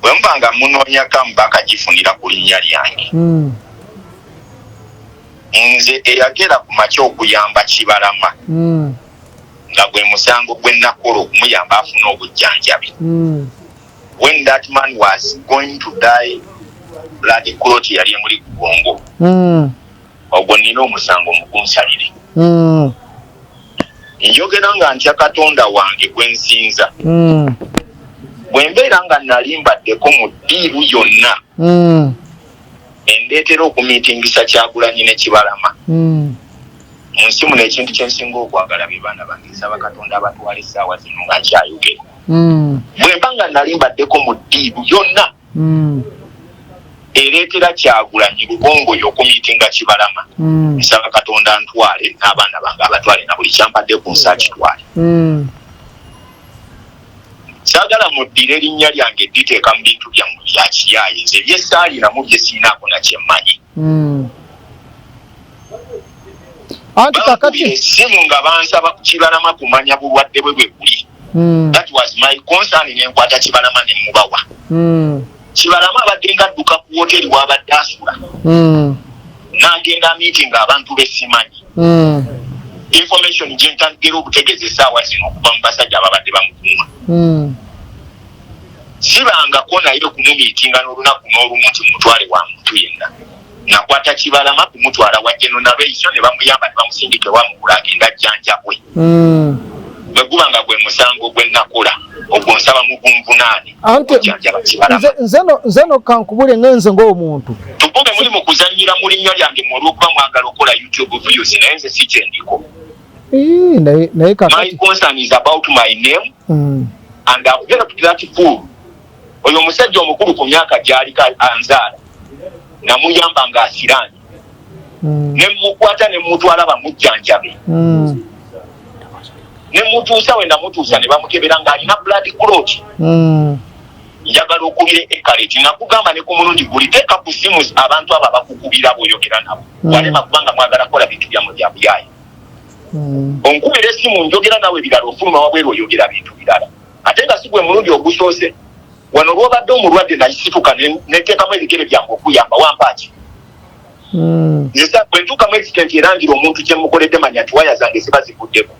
bwe muba nga munoonya kambaka gifunira ku linnya lyange nze eyagera ku makya okuyamba Kibalama nga gwe musango gwe nakola okumuyamba afuna obujjanjabi when that man was going to die blood clot yali emuli ku bwongo ogwo nina omusango mukunsalire njogera nga ntya Katonda wange gwe nsinza bwe mbeera nga nalimbaddeko mu ddiiru yonna endeetera okumiitingisa Kyagulanyi ne Kibalama mu nsi muno ekintu kyensinga okwagala be baana bange nsaba Katonda abatwala essaawa zino nga nkyayogera bwe mba nga nalimbaddeko mu ddiiru yonna ereetera Kyagulanyi lubongo y'okumiitinga Kibalama nsaba Katonda ntwale n'abaana bange abatwale na buli kyampadde ku nsi akitwale saagala muddire erinnya lyange dditeeka mu bintu byammwe bya kiyaaye nze byessaalinamu bye siinaako na kyemmanyi anti kakati essimu nga bansaba ku Kibalama kumanya bulwadde bwe bwe buli that was my concern nenkwata Kibalama ne mubawa Kibalama abadde nga adduka ku woteri w'abadde asula n'agenda meeting abantu besimanyi information gye ntandikira okutegeeza essaawa zino okuva mu basajja ababadde bamukuuma sibangako naye okumumiitinga n'olunaku n'olumu nti mutwale wa muntu yenna nakwata Kibalama kumutwala wa General Reiso ne bamuyamba ne bamusindike wamugula agenda ajjanjabwe bwe guba nga gwe musango gwe nakola ogwo nsaba mu gunvunaane anti nzeno kankubule ngenze ng'omuntu tubuge muli mu kuzannyira mu linnya lyange mu olw'okuba mwagala okola YouTube views naye nze si kyendiko naye my concern is about my name and I've got that fool oyo omusajja omukulu ku myaka gy'aliko anzaala namuyamba ng'asiranye ne mukwata ne mutwala bamujjanjabe ne mutuusa we namutuusa ne bamukebera ng'alina blood clot njagala okubira ekaleti nakugamba ne ku mulundi guli teeka ku simu abantu abo abakukubira bw'oyogera nabo walema kubanga mwagala kukola bintu byammwe bya buyaayi onkubira essimu njogera nawe birala ofuluma wabweru oyogera bintu birala ate nga si gwe mulundi ogusoose wano lwobadde omulwadde nayisituka neteekamu ebigere byange okuyamba wampaaki nzisa bwe ntuukamu ekitenti erangira omuntu kye mukoledde manya nti waya zange ziba zivuddeko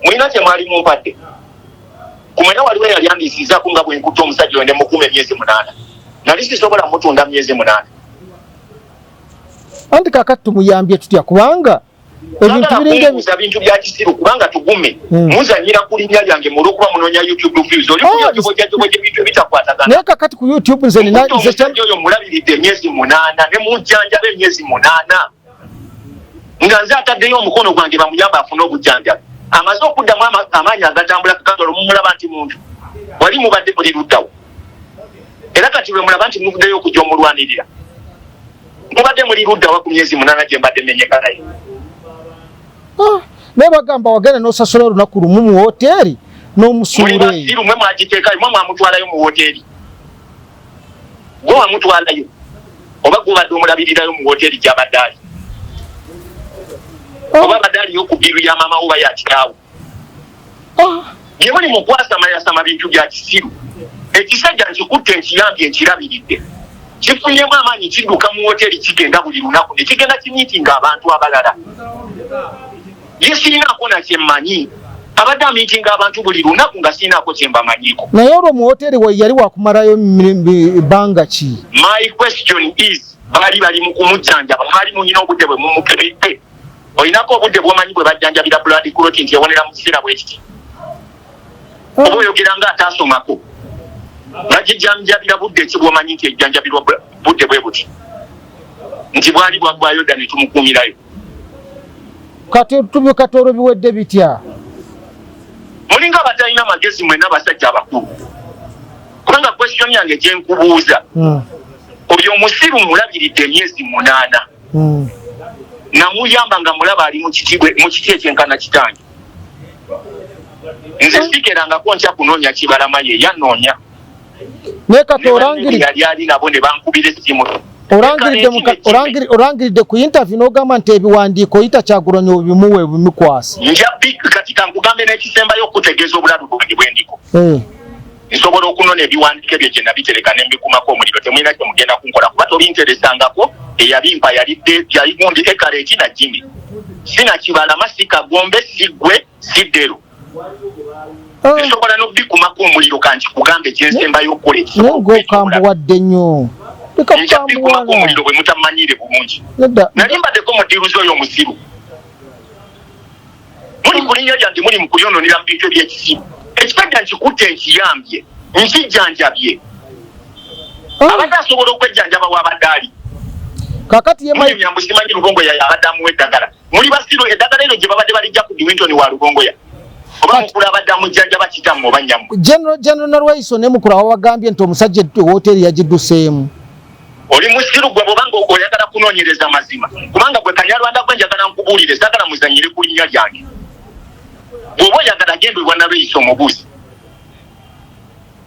mulina kye mwali mumpadde kumwena waliwo eyalyandiisizaako nga bwe nkutte omusajja oyo ne mukuuma emyezi 8 nali sisobola mutunda myezi 8 anti kakati tumuyambye tutya kubanga ebintu biringa bintu bya kisiru kubanga tugume muzanyira ku linnya lyange mu lwokuba munonya YouTube views oli kuyojoboja bintu bitakwatagana naye kakati ku YouTube nze nina oyo mulabiridde emyezi 8 ne mujjanjabe emyezi 8 nga nze ataddeyo omukono gwange bamuyamba afune obujjanjabi amaze okuddamu amaanyi agatambula kakatolo mumulaba nti muntu wali mubadde buli luddawo era kati bwe mulaba nti muvuddeyo okujja omulwanirira mubadde muli luddawa ku myezi 8 gye mbadde menyeka naye naye bagamba wagenda n'osasula olunaku lumu mu woteeri n'omusuula eyo rumwe mwagiteekayo mwe mwamutwalayo mu woteeri gwe wamutwalayo oba gubadde omulabirirayo mu woteeri gy'abadde ali oba badde aliyo ku bbiru ya maama oba ya kitaawo bye muli mu kwasamayasama bintu bya kisiru ekisajja nkikutte nkiyambye nkirabiridde kifunyemu amaanyi kidduka mu woteeri kigenda buli lunaku ne kigenda kimiitinga abantu abalala ye siinaako nakyemmanyi abadde amiitinga abantu buli lunaku nga siinaako kyembamanyiiko naye olwo mu woteeri we yali wakumalayo bbanga ki? My question is bali mu kumujjanjaba mwali munyina obudde bwe mumukebedde olinako obudde bwomanyi bwe bajjanjabira blood clot nti yawonera mu kiseera bwe kiti oba oyogera nga ataasomako bagijjanjabira budde ki bwomanyi nti ejjanjabirwa budde bwe buti nti bwali bwaggwayo dda ne tumukuumirayo kati tubikatoolo biwedde bitya mulinga batalina magezi mwenna basajja abakulu kubanga question yange gyenkubuuza oyo omusiru mulabiridde emyezi 8 namuyamba nga mulaba ali mu kiti ekyenkana kitange nze sikerangako ntya kunoonya kibalama ye yanoonya naye kati orangiri yali ali nabo ne bankubira essimu orangiridde ku interview n'ogamba nti ebiwandiiko oyita Kyagulanyi obimuwe bimikwasa kati kankugambe n'ekisembayo okutegeeza obulalu bwange bwendiko nsobola okunona ebiwandiiko ebyo gye nabitereka ne mbikumako omuliro temulina kye mugenda kunkola kuba tobinteresangako eyabimpa yali gundi ekareti na jimi sina kibalama si kagombe si gwe si ddero nsobola n'obikumako omuliro kankikugambe kyensembayo okukola ekisobokaambuwadde nnyo njabikumako omuliro bwe mutamanyire bulungi nali mbaddeko mudiruzi oyo omusiru muli ku linnya lyange muli mu kulyononera mu bintu ebyekisiru ekisajja nkikutte nkiyambye nkijjanjabye abadde asobola okwejjanjaba wabadde ali kakati yemanyambu simanyi Lugongoya yabadde amuwa eddagala muli basiru eddagala ero gye babadde balijja ku Diwinton wa Lugongoya oba mukulu abadde amujjanjaba kitamu oba nnyamu General Narwaiso ne mukulu awagambye nti omusajja woteeri yagidduseemu oli musiru gwe bwobanga oyagala kunoonyereza mazima kubanga gwe Kanyarwanda gwe njagala nkubuulire saagala muzanyire ku linnya lyange bw'oba oyagala genda ewa Narwaiso omubuuzi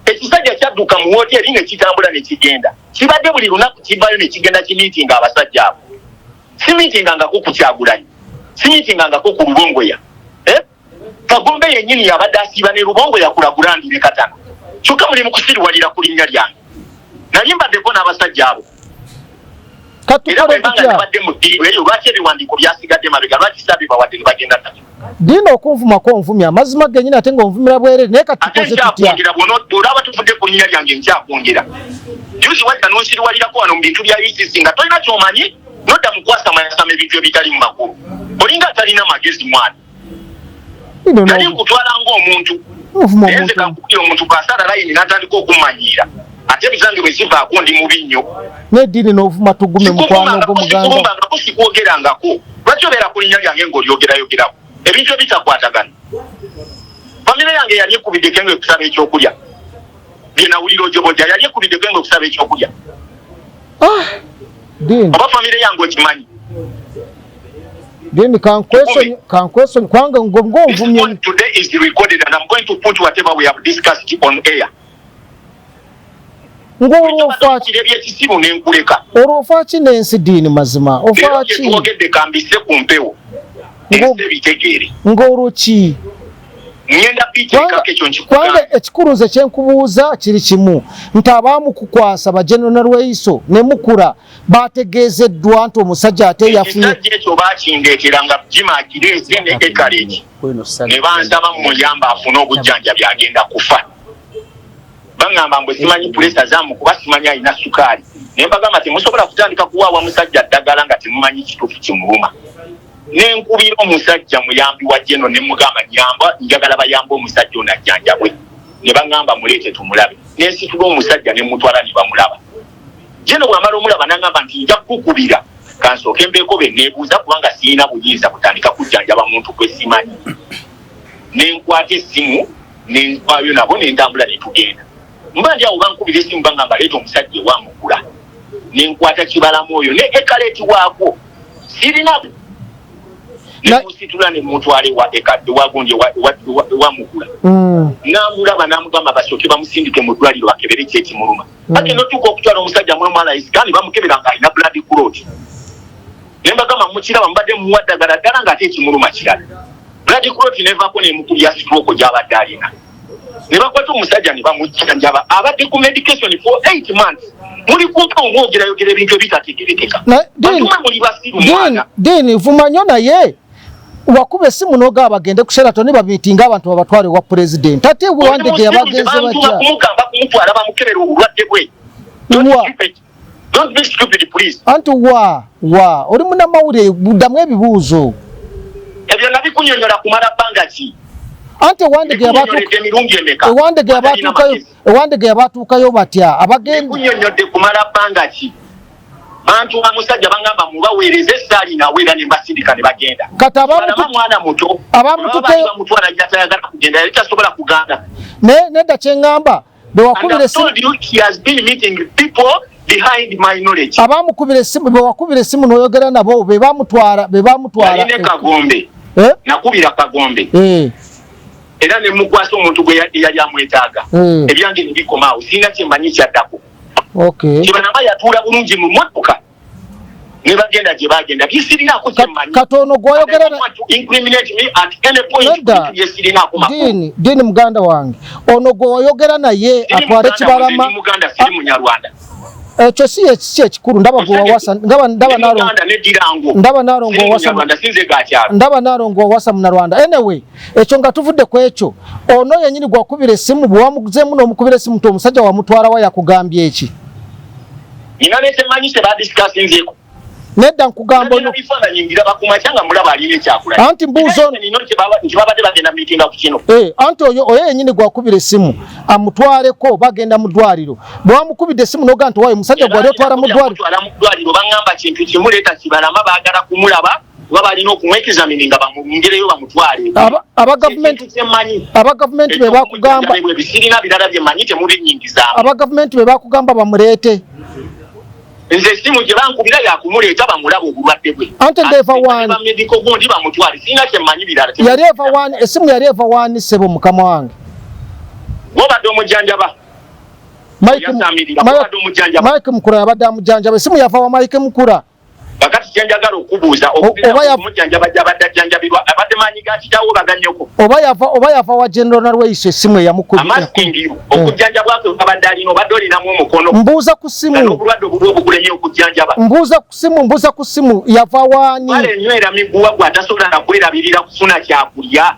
ekisajja kyadduka mu woteeri ne kitambula ne kigenda kibadde buli lunaku kivayo ne kigenda kimiitinga abasajja abo si miitingangako ku Kyagulanyi si miitingangako ku Lugongoya Kagombe yennyini yabadde asiiba ne Lugongoya kulagulandire Katana kyokka muli mu kusiruwalira ku linnya lyange nali mbaddeko n'abasajja abo era bwebanga nabadde mu ddiiro eyo lwaki ebiwandiiko byasigadde mabega lwaki saabibawadde ne bagenda nabyo dina okunvumako onvumya amazima gennyini ate ng'onvumira bwerere naye kati tukoze tutya olaba tuvudde ku linnya lyange nkyakwongera juzi wadda n'onsiriwalirako wano mu bintu bya ECC nga tolina ky'omanyi nodda mu kwasamayasama ebintu ebitali mu makulu olinga atalina magezi mwana nali nkutwala ng'omuntu naye nze kankubira omuntu bw'asala layini n'atandika okumanyiira ate ebizange bwe zivaako ndi mubi nnyo n'eddiini n'ovuma tugume mukwano gw'omuganda sikulumbangako sikwogerangako lwaki obeera ku linnya lyange ng'olyogerayogerako ebintu ebitakwatagana famire yange yali ekubiddeko engo ekusaba ekyokulya bye nawulira ojobojja yali ekubiddeko engo ekusaba ekyokulya oba famire yange okimanyi dini kankwesonyi kwanga ng'onvumye today is recorded and I'm going to put whatever we have discussed on air ng'olwofaki nenkuleka olwofaki n'ensi dini mazima ofaki twogedde kambise ku mpewo bitegeere ng'olwoki ngenda biteekako ekyo kubanga ekikulu nze kyenkubuuza kiri kimu nti abaamukukwasa ba General Narwaiso ne mukula baategeezeddwa nti omusajja ate yafunye ekisajja ekyo baakindeetera nga Jima akireese ne ekareki ne bansaba muyamba afune obujjanjabi agenda kufa bangamba mbwe simanyi pulesa zamu kuba simanyi alina sukaali naye mbagamba temusobola kutandika kuwaawa musajja ddagala nga temumanyi kituufu kimuluma nenkubira omusajja muyambi wa jeno ne mugamba nyamba njagala bayamba omusajja ono ajjanjabwe ne bangamba muleete tumulabe nensitula omusajja ne mutwala ne bamulaba jeno bwamala omulaba nangamba nti nja kukubira kansooke mbeeko be neebuuza kubanga siyina buyinza kutandika kujjanjaba muntu gwe simanyi nenkwata essimu nentwayo nabo nentambula netugenda mba ndi awo bankubira essimu bangamba leeta omusajja ewamugula nenkwata kibalamu oyo ne ekaleti waako sirina nemusitula nemutwale wa ekadde wagonje wamugula namulaba namugamba basooke bamusindike mu ddwaliro bakebere kyekimuluma ate notuuka okutwala omusajja mwemalaisi kandi bamukebera nga alina blood clot nembagamba mukiraba mbadde muwaddagala ddala ng'ate ekimuluma kirala blood clot nevaako nemukubya stroke gy'abadde alina ne bakwata omusajja ne bamujjanjaba abadde ku medication for 8 months muli kumpa omwogerayogera ebintu ebitategerekeka batuma muli basiru mwana dini vumanyo naye wakuba essimu n'ogaba bagende ku Sheraton babitinga abantu babatwale wa president ate wandege yabagenze batya kumugamba kumutwala bamukebera obulwadde bwe don't be stupid please anti wa oli muna mawulire buddamu ebibuuzo ebyo nabikunyonyola kumala bbanga ki ante wandege yabatuukayo batya abagenda kunyonyodde kumala bbanga ki bantu bamusajja bangamba mubaweereze essaali nawera ne basirika ne bagenda kata mwana muto bamutwala jatayagala kugenda yali tasobola kuganda nedda kyeŋŋamba abamukubira essimu bewakubira essimu n'oyogera nabo be bamutwala kagombe nakubira kagombe era ne mukwasa omuntu gwe yali amwetaaga ebyange ne bikomaawo sirina kyemmanyi kyaddako kibanaba yatuula bulungi mu mmotoka ne bagenda gye bagenda byesirinaako kyemmanyi katono gwoyogera dini muganda wange ono gwoyogera naye atwale kibalama siri munyarwanda ekyo si ekikulu ndaba narongo wasa munarwanda anyway ekyo nga tuvudde ku ekyo ono yenyini gwakubira essimu bwewamuguzemu n'omukubira essimu nti omusajja wamutwalawo yakugambye eki nedda nkugamba anti mbuuzo anti oyo yenyini gwakubira essimu amutwaleko bagenda mu ddwaliro bwewamukubidde essimu noga nti wayo musajja gwali otwala mu ddwaliro bangamba kintu kimuleeta kibalama baagala kumulaba kuba balina okumwekizamininga bamungereyo bamutwale abagavumenti bebakugamba bisirina birala byemanyi temubinyingizaamu abagavumenti bebakugamba bamuleete nze essimu gye bankubira yakumuleeta bamulaba obulwadde bwe ante ndeva wani mediko gondi bamutwale sirina kyemmanyi birala yali eva wani essimu yali eva wani sebo mukama wange wobadde omujjanjaba Mike Mukura yabadde amujanjaba essimu yava wa Mike Mukura bakati kyenjagala okubuuza omujjanjaba gy'abadde ajjanjabirwa abadde maanyi gakitawo baganyoko oba yava wa General Rweiso essimu eyamukubira okujjanjabwako abadde alina obadde olinamu omukono mbuuza ku ssimu obulwadde obugulenye okujjanjaba mbuuza ku ssimu yava wani enywera miguwa gwe atasobola nakwerabirira kufuna kyakulya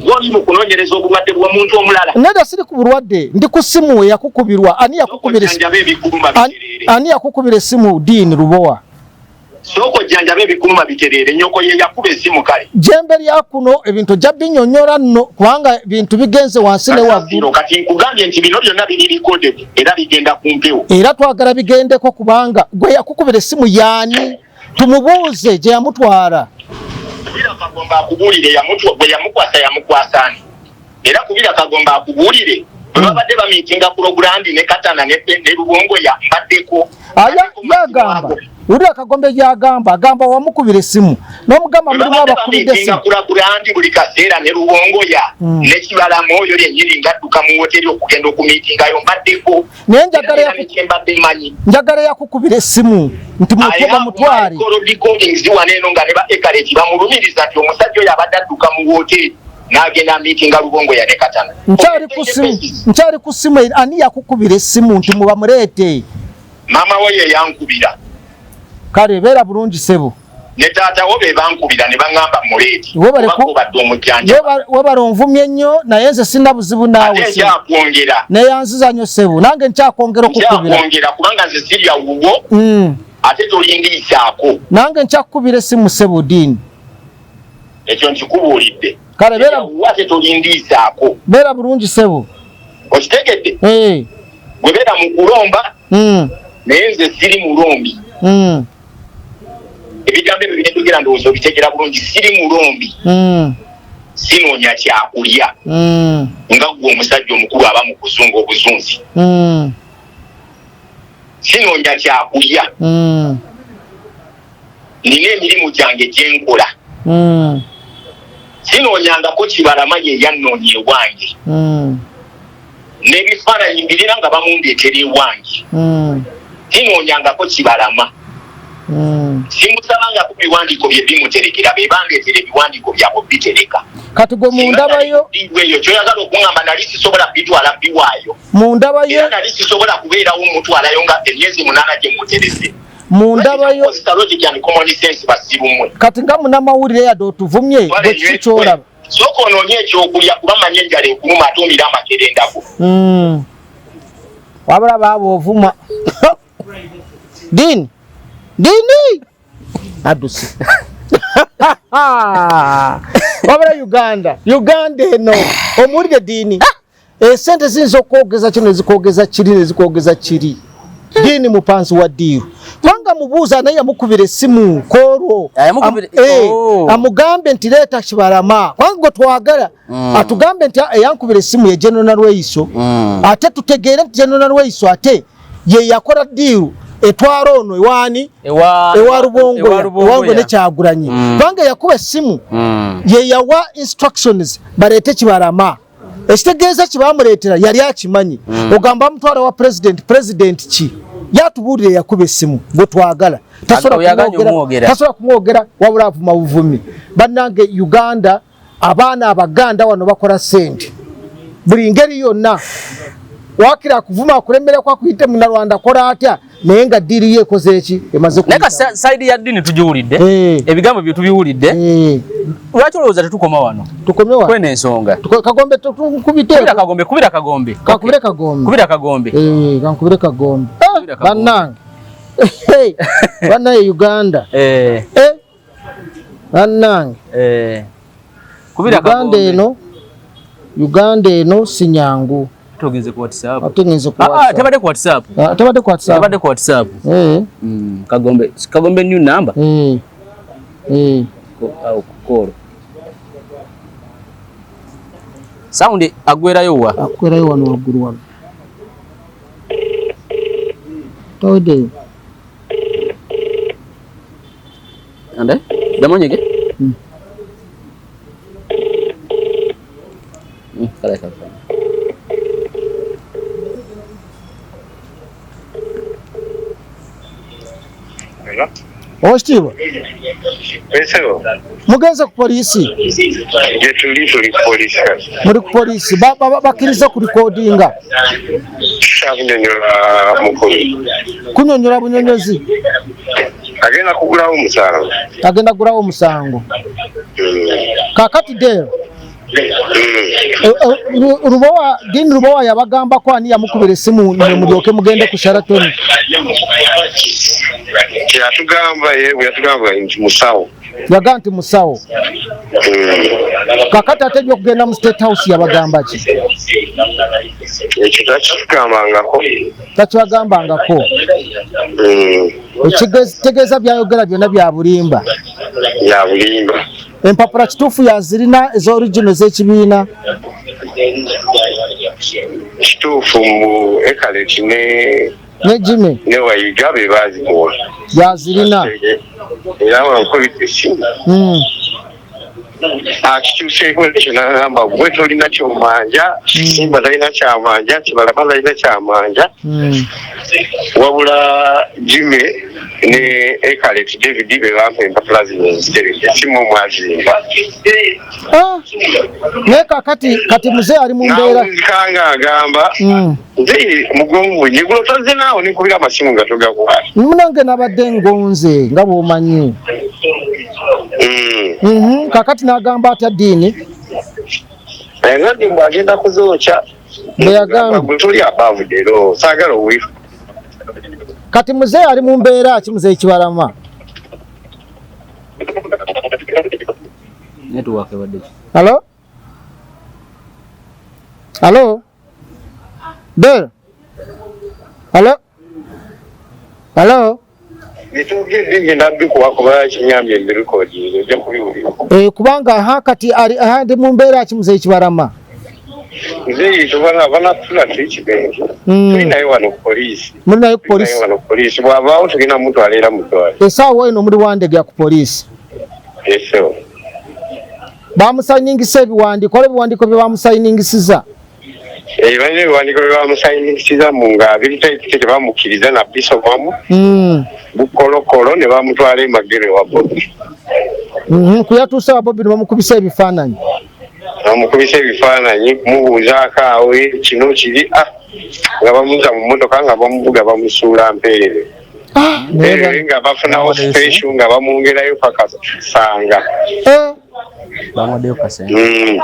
woli mu kunoonyereza obulwadde bw'omuntu omulala nedda siri ku bulwadde ndi ku ssimu eyakukubirwa ani yakukubira essimu Dean Lubowa soko jjanjaba ebikuluma bitereere nyoko ye yakuba essimu kale jembe lya kuno ebintu ojja binyonyola nno kubanga bintu bigenze wansi ne waggulu kati nkugambye nti bino byonna biri recorded era bigenda ku mpewo era twagala bigendeko kubanga gwe yakukubira essimu yaani tumubuuze gye yamutwala kubira kagomba akubuulire bwe yamukwasani era kubira kagomba akubuulire babadde bamiitinga pulogulandi ne katana ne lubongo yambaddeko yagamba Uri akagombe agamba wamukubira essimu n'omugamba mulimu abakubidde essimu pulogulandi buli kaseera ne lubongo ya ne kibalamu oyo lyennyini ngadduka mu woteri okugenda okumiitingayo mbaddeko naye njagala yakukubira essimu nti mutuba mutwale waneeno nga ne ba ekaleti bamulumiriza nti omusajja oyo abadde adduka mu woteri n'agenda miitinga lubongo ya ne katana nkyali ku ssimu ani yakukubira essimu nti muba muleete maama we ye yankubira kale beera bulungi sebo ne taata wo be bankubira ne baŋŋamba muleeti obadde omujjanja webala onvumye ennyo naye nze sina buzibu naawe nkyakwongera neyanziza nnyo sebo nange nkyakwongera okukubira kubanga nze sirya wuwo ate tolindiisaako nange nkyakukubira essimu sebo Dean ekyo nkikubuulidde kale wate tolindiisaako beera bulungi sebo okitegedde bwe beera mu kulomba naye nze siri mulombi ebigambo ebyo binetugera ndowooza obitegera bulungi siri mulombi sinoonya kyakulya nga gwe omusajja omukulu aba mu kuzunga obuzunzi sinoonya kyakulya nina emirimu gyange gyenkola sinoonyangako Kibalama ye yannoonya ewange n'ebifaananyi mbirina nga bamundeetera ewange sinoonyangako Kibalama simusabanga ku biwandiiko bye bimuterekera be bandeetera ebiwandiiko byabo bitereka kati gwe mundabayo eyo kyoyagala okuŋŋamba nali sisobola bitwala biwaayo mundabayo nali sisobola kubeerawo mutwalayo nga emyezi 8 gye muterese mundabayo basirumwe kati nga munamawulire yadde otuvumye bwe kikyolaba sooka onoonye ekyokulya kuba manye enjala ekuluma atumira amakerendako wabula baaba ovuma dini adusi wabula uganda eno omuwulire dini esente ziyinza okwogeza kino nezikogeza kiri dini mupansi wa ddiiru twanga mubuuza naye yamukubira essimu koolwo amugambe nti leeta Kibalama kwanga gwe twagala atugambe nti eyankubira essimu ye General Lweiso ate tutegeere nti General Lweiso ate ye yakola ddiiru etwala ono ewaani ewa Rubongo ne Kyagulanyi twanga yakuba essimu ye yawa instructions baleete Kibalama ekitegeeza kibamuleetera yali akimanyi ogamba mutwala wa president ki yatubuulire yakuba essimu gwe twagala tasobola kumwogera wabula avuma buvumi bannange Uganda abaana abaganda wano bakola ssente buli ngeri yonna wakira kuvuma akulembera kwa kuyite Munnarwanda kola atya naye nga ddiiri ye ekoze eki emaze neka saidi ya ddiini tugiwulidde ebigambo bye tubiwulidde lwaki olowooza tetukoma wano tukomewa kwene ensonga kagombe tukubira kagombe kankubire kagombe bannange bannaye Uganda bannange Uganda eno si nyangu togeze ku WhatsApp tebadde ku WhatsApp kagombe new number au kukoro sound agwerayo wano waggulu wano tode ande damonyege kala Oshtiwa mugenze ku polisi muri ku polisi bakiriza ku recordinga kunyonyola bunyonyozi agenda kugulawo omusango kakati dero Rubowa yabagamba ko ani yamukubira essimu ne mulyoke mugende ku Sheraton yatugamba nti musawo yaga nti musawo kakati atejja okugenda mu State House yabagamba ki ekyo takibagambangako ekitegeeza byayogera byonna bya bulimba empapula kituufu yazirina ez'original z'ekibiina kituufu mu ekaleti ne Jimmy ne Wayiga be bazimuwa yazirina era wankubita essimu akikyuseeko ekyo n'agamba gwe tolina kyomanja Simba talina kyamanja Kibalama talina kyamanja wabula Jimmy ne Ekalet David be bampa empapula zino nzitereke essimu mwazimba naye kati muzee ali mu mbeera kanga agamba nze mugongo nyigulo taze naawo nekubira amasimu nga togakwata munange nabadde ngonze nga bw'omanyi kakati n'agamba atya ddiini nga ndimbu agenda kuzookya bweyagamba tuli abaavudero saagala owifu kati muzee ali mu mbeera ki muzee Kibalama network ebadde. Hello? Hello? There? Hello? Hello? Kubanga hakati ndi mu mbeera ki Muzeeyi Kibarama? Muzeeyi tubana banatula trichibengi. Tulinayo wano poliisi. Mulinayo poliisi. Wano poliisi bw'abaawo tulina muntu aleera mu ddwaliro. Essaawa eno muli Wandegya ku poliisi. Eso. Bamusayiningisa ebiwandiiko, ebiwandiiko bye bamusayiningisiza. Balina ebiwandiiko bye bamusayiningisiza mu ng'abiri tayipike tebamukkiriza na Bishop wamu. Bukolokolo ne bamutwala e Magere wa Bobi. Kuyatuusa wa Bobi ne bamukubisa ebifaananyi. Bamukubisa ebifaananyi kumubuuzaako awo kino kiri nga bamuza mu mmotoka nga bamuvuga bamusuula mpeerere. Nga bafunawo special nga bamwongerayo paka sanga. Bamuwaddeyo kasente.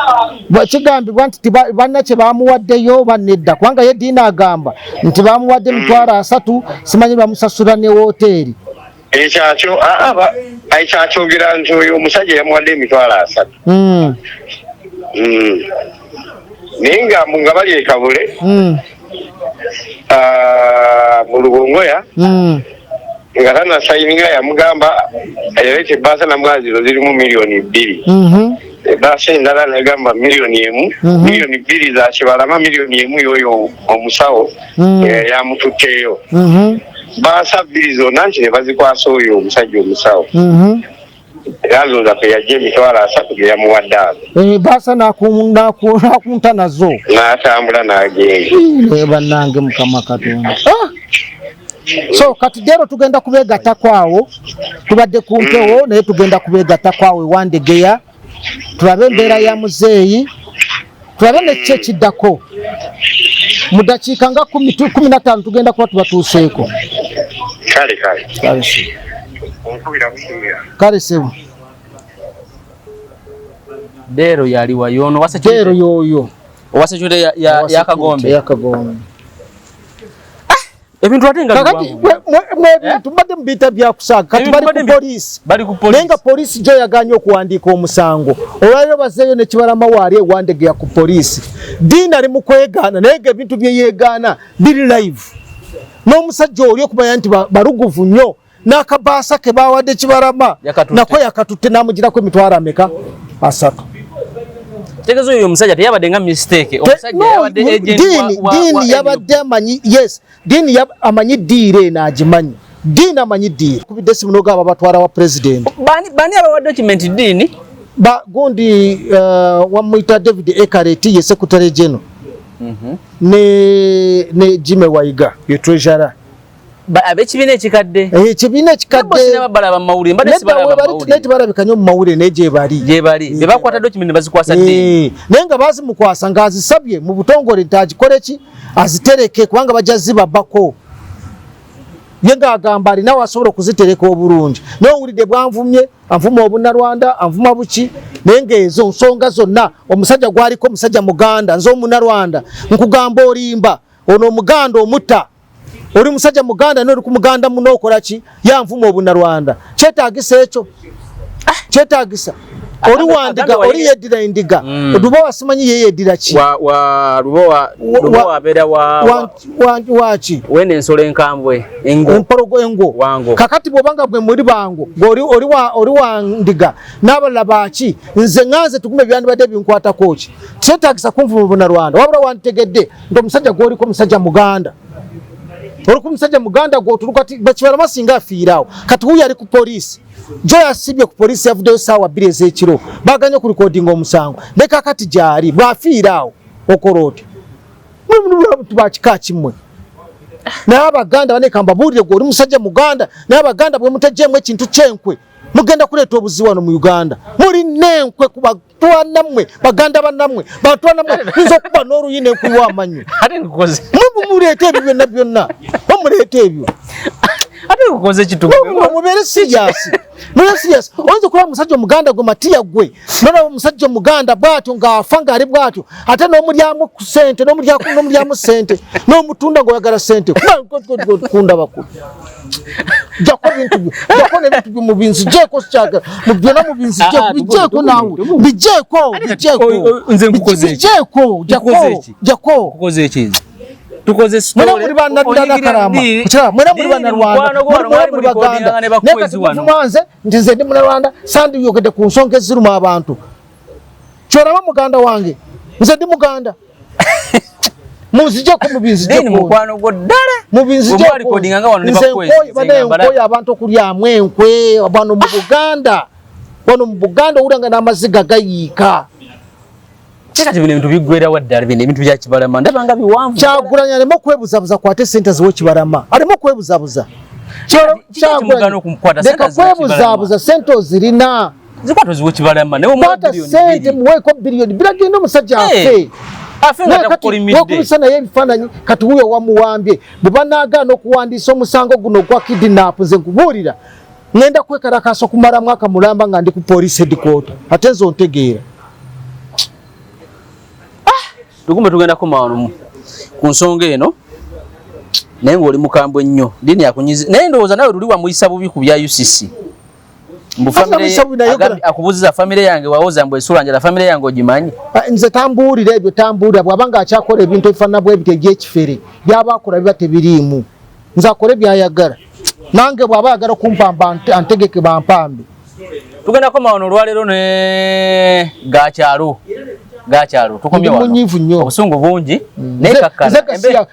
Kigambibwa nti banna kye bamuwaddeyo banedda kubanga ye Diina agamba nti bamuwadde $300 simanyi bamusasula ne woteeri. Ekyakyogera nti oyo omusajja yamuwadde $300. Naye nga bali e Kabule mu Lubongoya nga tanasayininga yamugamba yaleeta ebbaasa namwaziro zirimu $2,000,000. Ebbaasa endala nagamba $1,000,000. $2,000,000 za Kibalama, $1,000,000 y'oyo omusawo yamututteeyo. Bbaasa 2 zonna nti ne bazikwasa oyo omusajja omusawo. Era nzooza pe yajja $300 ge yamuwadde ago. Bbaasa n'akunta nazo. N'atambula n'agenda. Bannange Mukama Katonda. So kati leero tugenda kubeegatta kwawo, tubadde ku mpewo naye tugenda kubeegatta kwawo Wandegeya, tulabe embeera ya Muzeeyi, tulabe nekiki ekiddako. Mu dakiika nga 15 tugenda kuba tubatuuseeko. Kale sebu. Dero yali wayono wase Dero yoyo. Wase chute ya Kagombe. Ya Kagombe. Ebintu atenga kakati tubadde mbita bya kusaka kati bali ku police nenga police jo yaganye okuwandiika omusango olwaliro bazeyo ne Kibalama wali Wandegya ku police Diina ali mukwegana nenge ebintu bye yeegana biri live n'omusajja oli okumanya nti baruguvu nnyo n'akabaasa ke bawadde Kibalama nako yakatutte n'amugirako emitwalo ameka 3. Tegezo uyo musajja teyabadde nga mistake omusajja yabadde agent Diini yabadde amanyi yes Diini amanyi diire n'agimanyi Diini amanyi diire kubidde simu n'ogamba batwala wa president bani abawa document Diini gundi wamuyita David Ekareti ye secretary general ne Jimmy Waiga ye treasurer abekibina ekikadde ekibina ekikadde n'abalaba mawulire mbadde sibalaba mawulire neti balabikanye mu mawulire neje bali bebakwata document bazikwasa Diini nenga bazimukwasa ngazisabye mu butongole ntajikole ki azitereke kubanga bajaziba bako yenga agamba ali nawe asobola okuzitereka obulungi n'owulidde bwanvumye anvuma Obunnarwanda anvuma buki nenga ezo nsonga zonna omusajja gwaliko omusajja Muganda nzo Omunnarwanda nkugamba olimba ono Omuganda omutta oli musajja Muganda n'oli ku Muganda muno okola ki yanvuma Obunnarwanda kyetaagisa ekyo kyetaagisa oli Wandiga oli yeddira endiga Lubowa simanyi yeddira ki Lubowa abeera waki wene ensolo enkambwe empologo engo kakati bw'obanga bwe muri bango oli Wandiga n'abalala baki nze nganze tukume byandibadde binkwatako ki kyetaagisa kunvuma Obunnarwanda wabula wanditegedde nti omusajja gwoliko omusajja Muganda Oluku musajja Muganda gwotuluka Kibalama singa afiirawo kati huyu ali ku police jo yasibye ku police yavuddeyo saawa 2 ez'ekiro baganye ku recording omusango leka kati gyali bwafiirawo okorooti tubakika kimwe naye Abaganda banekamba buulire gwe oli musajja Muganda naye Abaganda bwe mutajjemu ekintu kyenkwe mugenda kuleeta obuziwano mu Uganda muli nenkwe kuba twanamwe Baganda banamwe batwanamwe nzo kuba n'oluyine nkuwa amanyu ate nkoze muleete ebyo byonna byonna bamuleete ebyo ate nkoze kitugo mubere serious oyinza okuba musajja Omuganda gwe Matiya gwe nona musajja Omuganda bwatyo ng'afa ng'ali bwatyo ate n'omulyamu ku ssente n'omulyamu ssente n'omutunda ng'oyagala ssente kunda bakulu jako bintu mu binzi jeko chaka mu byona mu binzi jeko nawe bijeko nze nkukoze iki jako kukoze iki tukoze story mwana muri bana ndana karama kucha mwana muri bana Rwanda muri baganda neka tumanze ndize ndi muri Rwanda sandi yokede ku nsonge ziruma abantu chora muganda wange nze ndi muganda muzije ko mubinzi je mukwano godale mubinzi je recording anga wano nibakwezi abantu kuri amwenkwe abantu mu Buganda uranga namaziga gayika cheka chibine bintu bigwera wadala bine bintu bya Kibarama ndabanga biwamvu cyaguranya arimo kwebuzabuza kwa te centers wo Kibarama arimo kwebuzabuza cyaguranya kumkwata centers kwebuzabuza centers zirina zikwato ziwo Kibarama newo mu billion sente muweko billion biragenda umusajja afe afinga takukora imide wokumisana yebifananyi kati huyo wamuwambye bubanaga no kuwandisa omusango guno kwa kidnap nze kuburira ngenda kwekarakaso kumara mwaka mulamba nga ndi ku police headquarter atenzo ontegeera tukumbe tugenda ko maano ku nsonga eno naye ng'oli mukambwe nnyo dini yakunyizi naye ndowooza nawe luli wamuyisa bubi ku bya UCC mbu family akubuziza family yange wawoza mbu esula njala family yange ogimanyi nze tambuulira ebyo tambuulira bwabanga akyakola ebintu ebifaanana bwebyo egy'ekifere byabakola biba tebiriimu nze akole byayagala nange bw'aba ayagala kumpamba antegeke bampambe tugenda ko maano olwaleero ne gakyalo tukomye wano munyivu nnyo obusungu bungi naye kakkana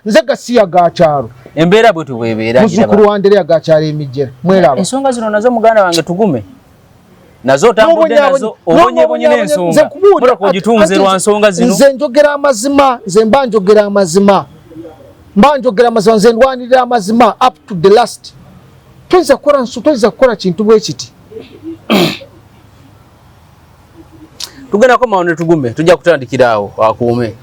nze gasiya gakyalo embeera bwe tubeera muzukulu wandere ya gakyalo emijjera mweraba ensonga zino nazo muganda wange tugume nazo otambudde nazo obonyebonye n'ensonga mulako ogitunze lwa nsonga zino nze njogera amazima nze mba njogera amazima nze ndwanirira amazima up to the last toyinza kukola kintu bwe kiti tugenda ko maone tugume tujja kutandikira awo akuume